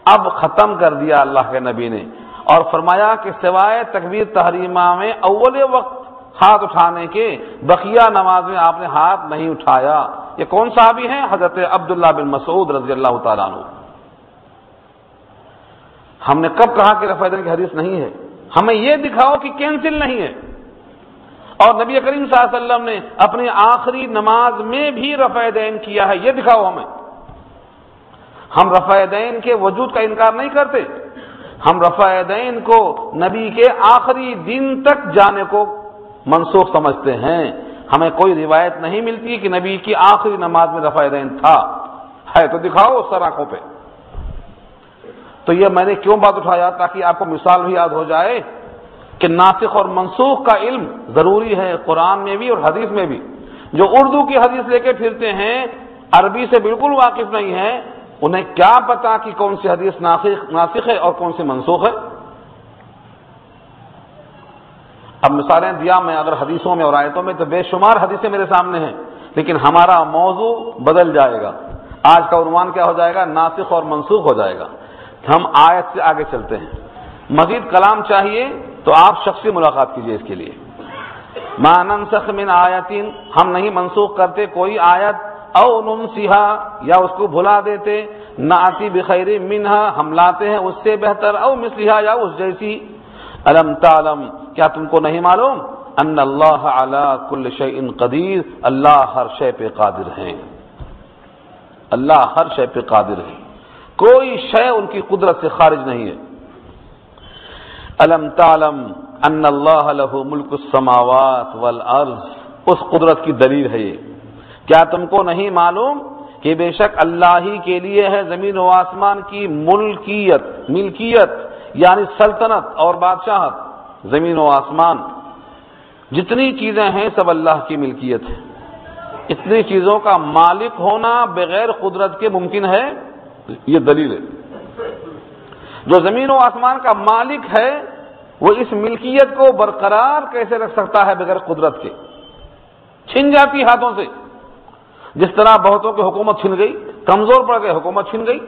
اب ختم کر دیا اللہ کے نبی نے، اور فرمایا کہ سوائے تکبیر تحریمہ میں اول وقت ہاتھ اٹھانے کے بقیہ نماز میں آپ نے ہاتھ نہیں اٹھایا۔ یہ کون صحابی ہیں؟ حضرت عبداللہ بن مسعود رضی اللہ تعالیٰ عنہ۔ ہم نے کب کہا کہ رفع یدین کی حدیث نہیں ہے؟ ہمیں یہ دکھاؤ کہ کینسل نہیں ہے، اور نبی کریم صلی اللہ علیہ وسلم نے اپنی آخری نماز میں بھی رفع یدین کیا ہے، یہ دکھاؤ ہمیں۔ ہم رفع یدین کے وجود کا انکار نہیں کرتے، ہم رفع یدین کو نبی کے آخری دن تک جانے کو منسوخ سمجھتے ہیں۔ ہمیں کوئی روایت نہیں ملتی کہ نبی کی آخری نماز میں رفع یدین تھا، ہے تو دکھاؤ سر آنکھوں پہ۔ تو یہ میں نے کیوں بات اٹھایا؟ تاکہ آپ کو مثال بھی یاد ہو جائے کہ ناسخ اور منسوخ کا علم ضروری ہے، قرآن میں بھی اور حدیث میں بھی۔ جو اردو کی حدیث لے کے پھرتے ہیں، عربی سے بالکل واقف نہیں ہے، انہیں کیا پتا کہ کون سی حدیث ناسخ ہے اور کون سی منسوخ ہے؟ اب مثالیں دیا میں اگر حدیثوں میں اور آیتوں میں تو بے شمار حدیثیں میرے سامنے ہیں، لیکن ہمارا موضوع بدل جائے گا۔ آج کا عنوان کیا ہو جائے گا؟ ناسخ اور منسوخ ہو جائے گا۔ ہم آیت سے آگے چلتے ہیں۔ مزید کلام چاہیے تو آپ شخصی ملاقات کیجئے اس کے لیے۔ ما ننسخ من آیت، ہم نہیں منسوخ کرتے کوئی آیت، او ننسیہا، یا اس کو بھلا دیتے، ناتی بخیر منہا، ہم لاتے ہیں اس سے بہتر، او مثلہا، یا اس جیسی۔ الم تعلم، کیا تم کو نہیں معلوم؟ ان اللہ علی کل شیء قدیر، اللہ ہر شے پہ قادر ہیں، اللہ ہر شے پہ قادر ہے، کوئی شے ان کی قدرت سے خارج نہیں ہے۔ الم تعلم ان اللہ لہ ملک السماوات والارض، اس قدرت کی دلیل ہے یہ۔ کیا تم کو نہیں معلوم کہ بے شک اللہ ہی کے لیے ہے زمین و آسمان کی ملکیت یعنی سلطنت اور بادشاہت۔ زمین و آسمان جتنی چیزیں ہیں سب اللہ کی ملکیت ہے۔ اتنی چیزوں کا مالک ہونا بغیر قدرت کے ممکن ہے؟ یہ دلیل ہے۔ جو زمین و آسمان کا مالک ہے وہ اس ملکیت کو برقرار کیسے رکھ سکتا ہے بغیر قدرت کے؟ چھن جاتی ہاتھوں سے، جس طرح بہتوں کی حکومت چھن گئی، کمزور پڑ گئے، حکومت چھن گئی۔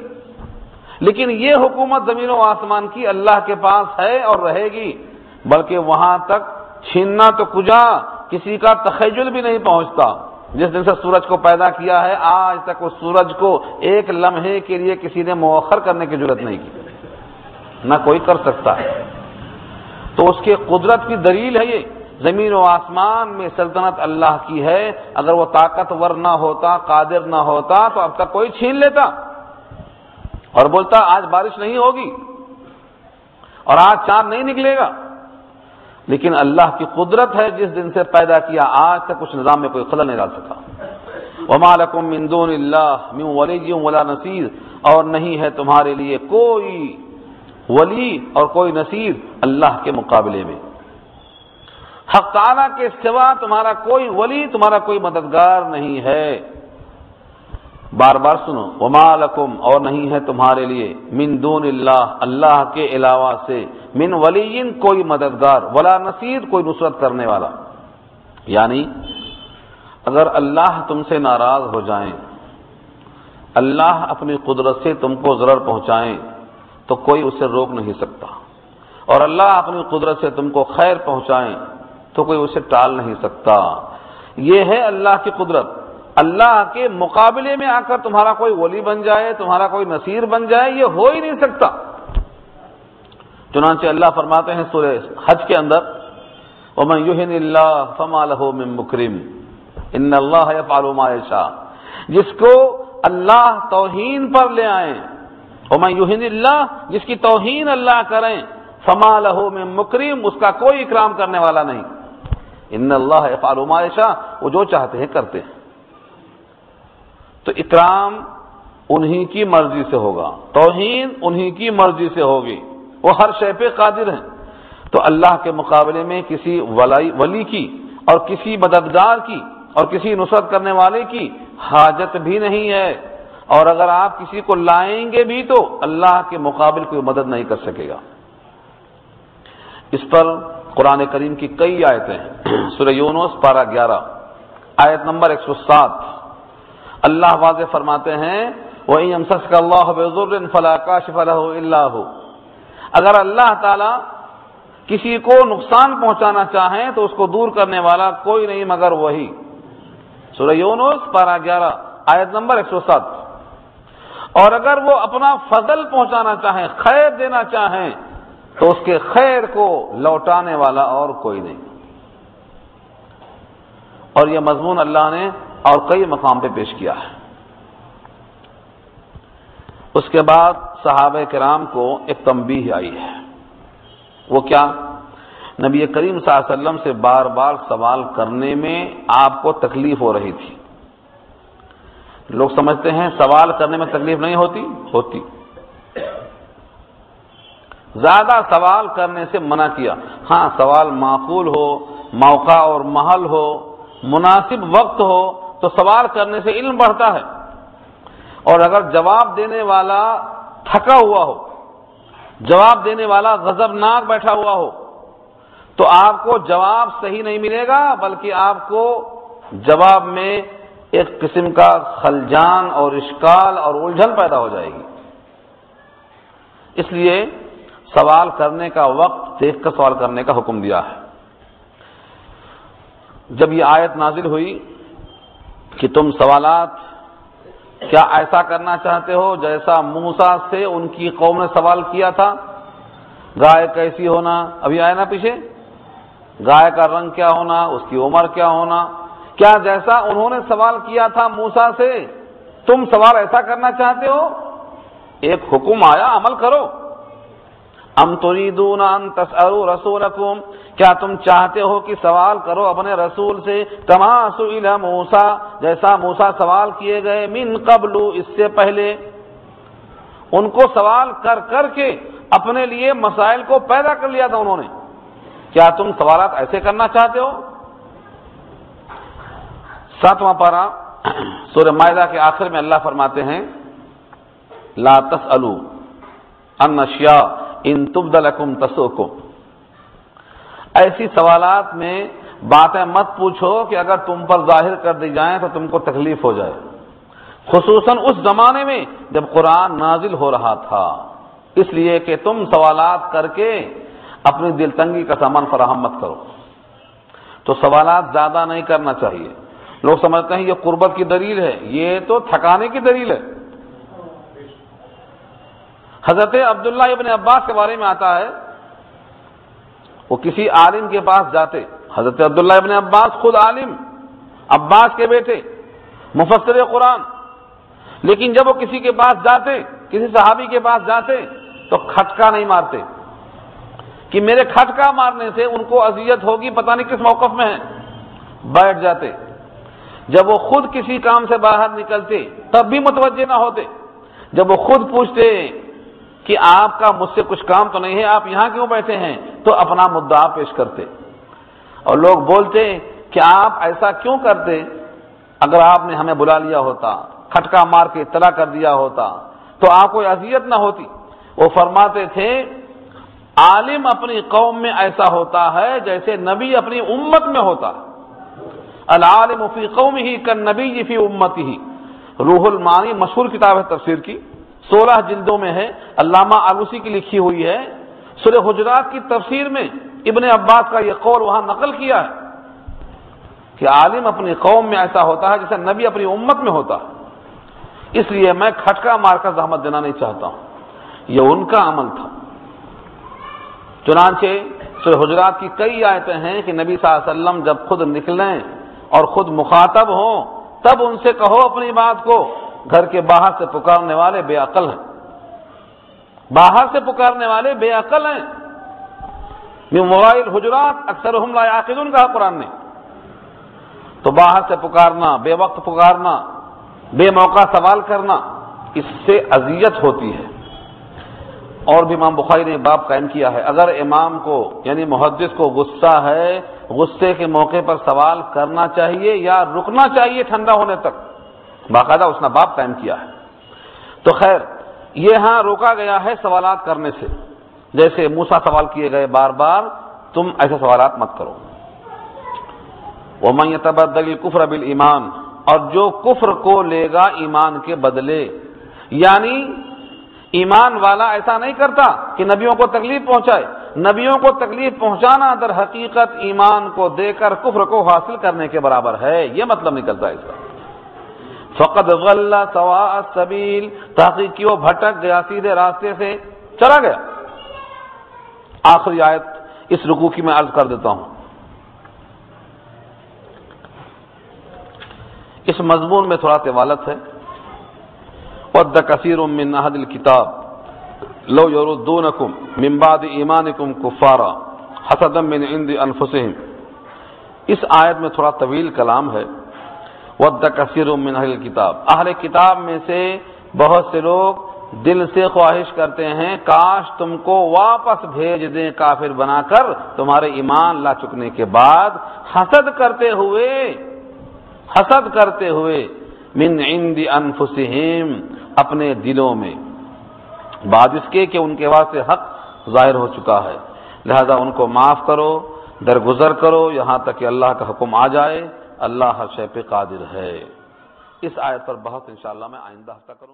لیکن یہ حکومت زمین و آسمان کی اللہ کے پاس ہے اور رہے گی، بلکہ وہاں تک چھیننا تو کجا کسی کا تخیل بھی نہیں پہنچتا۔ جس دن سے سورج کو پیدا کیا ہے آج تک اس سورج کو ایک لمحے کے لیے کسی نے مؤخر کرنے کی ضرورت نہیں کی، نہ کوئی کر سکتا ہے۔ تو اس کے قدرت کی دلیل ہے یہ، زمین و آسمان میں سلطنت اللہ کی ہے، اگر وہ طاقتور نہ ہوتا، قادر نہ ہوتا تو اب تک کوئی چھین لیتا اور بولتا آج بارش نہیں ہوگی اور آج چاند نہیں نکلے گا۔ لیکن اللہ کی قدرت ہے، جس دن سے پیدا کیا آج تک اس نظام میں کوئی خلل نہیں ڈال سکا۔ وَمَا لَكُم مِّن دُونِ اللَّهِ مِن وَلِيٍّ وَلَا نَصِيرٍ، اور نہیں ہے تمہارے لیے کوئی ولی اور کوئی نصیر اللہ کے مقابلے میں۔ حق تعالیٰ کے سوا تمہارا کوئی ولی، تمہارا کوئی مددگار نہیں ہے۔ بار بار سنو، وَمَا لَكُمْ، اور نہیں ہے تمہارے لیے، مِن دُونِ اللَّهِ، اللہ کے علاوہ سے، من ولی، کوئی مددگار، ولا نصیر، کوئی نصرت کرنے والا۔ یعنی اگر اللہ تم سے ناراض ہو جائیں، اللہ اپنی قدرت سے تم کو ضرر پہنچائیں تو کوئی اسے روک نہیں سکتا، اور اللہ اپنی قدرت سے تم کو خیر پہنچائیں تو کوئی اسے ٹال نہیں سکتا۔ یہ ہے اللہ کی قدرت۔ اللہ کے مقابلے میں آ کر تمہارا کوئی ولی بن جائے، تمہارا کوئی نصیر بن جائے، یہ ہو ہی نہیں سکتا۔ چنانچہ اللہ فرماتے ہیں سورہ حج کے اندر، وَمَن يُهِنِ اللَّهُ فَمَا لَهُ مِن مُكْرِمٍ إِنَّ اللَّهَ يَفْعَلُ مَا يَشَاءُ، جس کو اللہ توہین پر لے آئیں، وَمَن يُهِنِ اللَّهُ، جس کی توہین اللہ کریں، فَمَا لَهُ مِن مُكْرِمٍ، اس کا کوئی اکرام کرنے والا نہیں۔ إِنَّ اللَّهَ يَفْعَلُ مَا يَشَاءُ، وہ جو چاہتے ہیں کرتے ہیں۔ تو اکرام انہی کی مرضی سے ہوگا، توہین انہی کی مرضی سے ہوگی، وہ ہر شے پہ قادر ہیں۔ تو اللہ کے مقابلے میں کسی ولی کی اور کسی مددگار کی اور کسی نصرت کرنے والے کی حاجت بھی نہیں ہے، اور اگر آپ کسی کو لائیں گے بھی تو اللہ کے مقابل کوئی مدد نہیں کر سکے گا۔ اس پر قرآن کریم کی کئی آیتیں ہیں۔ سورہ یونس پارہ 11 آیت نمبر 107 اللہ واضح فرماتے ہیں، وَإِن يَمْسَسْكَ اللَّهُ بِضُرٍّ فَلَا كَاشِفَ لَهُ إِلَّا هُوَ، اگر اللہ تعالی کسی کو نقصان پہنچانا چاہیں تو اس کو دور کرنے والا کوئی نہیں مگر وہی۔ سورہ یونس پارہ 11 آیت نمبر 107۔ اور اگر وہ اپنا فضل پہنچانا چاہیں، خیر دینا چاہیں، تو اس کے خیر کو لوٹانے والا اور کوئی نہیں۔ اور یہ مضمون اللہ نے اور کئی مقام پہ پیش کیا ہے۔ اس کے بعد صحابہ کرام کو ایک تنبیہ آئی ہے، وہ کیا؟ نبی کریم صلی اللہ علیہ وسلم سے بار بار سوال کرنے میں آپ کو تکلیف ہو رہی تھی۔ لوگ سمجھتے ہیں سوال کرنے میں تکلیف نہیں ہوتی۔ زیادہ سوال کرنے سے منع کیا، ہاں سوال معقول ہو، موقع اور محل ہو، مناسب وقت ہو تو سوال کرنے سے علم بڑھتا ہے، اور اگر جواب دینے والا تھکا ہوا ہو، جواب دینے والا غضبناک بیٹھا ہوا ہو تو آپ کو جواب صحیح نہیں ملے گا، بلکہ آپ کو جواب میں ایک قسم کا خلجان اور اشکال اور الجھن پیدا ہو جائے گی۔ اس لیے سوال کرنے کا وقت دیکھ کر سوال کرنے کا حکم دیا ہے۔ جب یہ آیت نازل ہوئی کہ تم سوالات کیا ایسا کرنا چاہتے ہو جیسا موسیٰ سے ان کی قوم نے سوال کیا تھا، گائے کیسی ہونا، ابھی آئے نا پیچھے، گائے کا رنگ کیا ہونا، اس کی عمر کیا ہونا، کیا جیسا انہوں نے سوال کیا تھا موسیٰ سے تم سوال ایسا کرنا چاہتے ہو؟ ایک حکم آیا، عمل کرو۔ ام تريدون ان تسألوا رسولکم، کیا تم چاہتے ہو کہ سوال کرو اپنے رسول سے، کما سئل موسیٰ، جیسا موسیٰ سوال کیے گئے، من قبل، اس سے پہلے۔ ان کو سوال کر کر کے اپنے لیے مسائل کو پیدا کر لیا تھا انہوں نے، کیا تم سوالات ایسے کرنا چاہتے ہو؟ 7واں پارہ سورہ مائدہ کے آخر میں اللہ فرماتے ہیں، لا تسألوا عن اشیاء ان تبد لکم تسؤکم، ایسی سوالات میں باتیں مت پوچھو کہ اگر تم پر ظاہر کر دی جائیں تو تم کو تکلیف ہو جائے۔ خصوصاً اس زمانے میں جب قرآن نازل ہو رہا تھا، اس لیے کہ تم سوالات کر کے اپنی دل تنگی کا سامان فراہم مت کرو۔ تو سوالات زیادہ نہیں کرنا چاہیے۔ لوگ سمجھتے ہیں یہ قربت کی دلیل ہے، یہ تو تھکانے کی دلیل ہے۔ حضرت عبداللہ ابن عباس کے بارے میں آتا ہے، وہ کسی عالم کے پاس جاتے۔ حضرت عبداللہ ابن عباس خود عالم، عباس کے بیٹے، مفسر قرآن، لیکن جب وہ کسی کے پاس جاتے، کسی صحابی کے پاس جاتے تو کھٹکا نہیں مارتے کہ میرے کھٹکا مارنے سے ان کو اذیت ہوگی، پتہ نہیں کس موقف میں ہے، بیٹھ جاتے۔ جب وہ خود کسی کام سے باہر نکلتے تب بھی متوجہ نہ ہوتے۔ جب وہ خود پوچھتے کہ آپ کا مجھ سے کچھ کام تو نہیں ہے، آپ یہاں کیوں بیٹھے ہیں، تو اپنا مدعا پیش کرتے۔ اور لوگ بولتے کہ آپ ایسا کیوں کرتے، اگر آپ نے ہمیں بلا لیا ہوتا، کھٹکا مار کے اطلاع کر دیا ہوتا تو آپ کو اذیت نہ ہوتی۔ وہ فرماتے تھے عالم اپنی قوم میں ایسا ہوتا ہے جیسے نبی اپنی امت میں ہوتا۔ العالم فی قومہ کالنبی فی امتہ۔ روح المعانی مشہور کتاب ہے تفسیر کی، 16 جلدوں میں ہے، علامہ آلوسی کی لکھی ہوئی ہے۔ سورہ حجرات کی تفسیر میں ابن عباس کا یہ قول وہاں نقل کیا ہے کہ عالم اپنی قوم میں ایسا ہوتا ہے جیسے نبی اپنی امت میں ہوتا ہے۔ اس لیے میں کھٹکا مار کر زحمت دینا نہیں چاہتا ہوں، یہ ان کا عمل تھا۔ چنانچہ سورہ حجرات کی کئی آیتیں ہیں کہ نبی صلی اللہ علیہ وسلم جب خود نکلیں اور خود مخاطب ہوں تب ان سے کہو اپنی بات کو، گھر کے باہر سے پکارنے والے بے عقل ہیں، باہر سے پکارنے والے بے عقل ہیں۔ من موائل حجرات اکثرہم لا یعقلون کہا قرآن نے۔ تو باہر سے پکارنا، بے وقت پکارنا، بے موقع سوال کرنا، اس سے اذیت ہوتی ہے۔ اور بھی امام بخاری نے باب قائم کیا ہے، اگر امام کو یعنی محدث کو غصہ ہے، غصے کے موقع پر سوال کرنا چاہیے یا رکنا چاہیے ٹھنڈا ہونے تک، باقاعدہ اس نے باب قائم کیا ہے۔ تو خیر یہاں روکا گیا ہے سوالات کرنے سے، جیسے موسیٰ سوال کیے گئے بار بار، تم ایسے سوالات مت کرو۔ وَمَن يَتَبَدَّلِ الْكُفْرَ بِالْإِيمَانِ، اور جو کفر کو لے گا ایمان کے بدلے، یعنی ایمان والا ایسا نہیں کرتا کہ نبیوں کو تکلیف پہنچائے، نبیوں کو تکلیف پہنچانا در حقیقت ایمان کو دے کر کفر کو حاصل کرنے کے برابر ہے، یہ مطلب نکلتا ہے اس کا۔ فقد ضل سواء السبیل، تحقیق کی وہ بھٹک گیا، سیدھے راستے سے چلا گیا۔ آخری آیت اس رکوع کی میں عرض کر دیتا ہوں۔ اس مضمون میں تھوڑا طوالت ہے۔ وَدَّ كَثِيرٌ مِّنْ أَهْلِ الْكِتَابِ لَوْ يَرُدُّونَكُمْ مِنْ بَعْدِ إِيمَانِكُمْ كُفَّارًا حَسَدًا مِّنْ عِنْدِ أَنفُسِهِمْ، اس آیت میں تھوڑا طویل کلام ہے۔ وَدَّ كَثِيرٌ مِّنْ أَهْلِ الْكِتَابِ، اہل کتاب میں سے بہت سے لوگ دل سے خواہش کرتے ہیں کاش تم کو واپس بھیج دیں کافر بنا کر تمہارے ایمان لا چکنے کے بعد، حسد کرتے ہوئے من عند انفسہم، اپنے دلوں میں، بعد اس کے کہ ان کے واسطے حق ظاہر ہو چکا ہے، لہذا ان کو معاف کرو، درگزر کرو یہاں تک کہ اللہ کا حکم آ جائے، اللہ ہر شے پہ قادر ہے۔ اس آیت پر بحث انشاءاللہ میں آئندہ ہفتہ کروں۔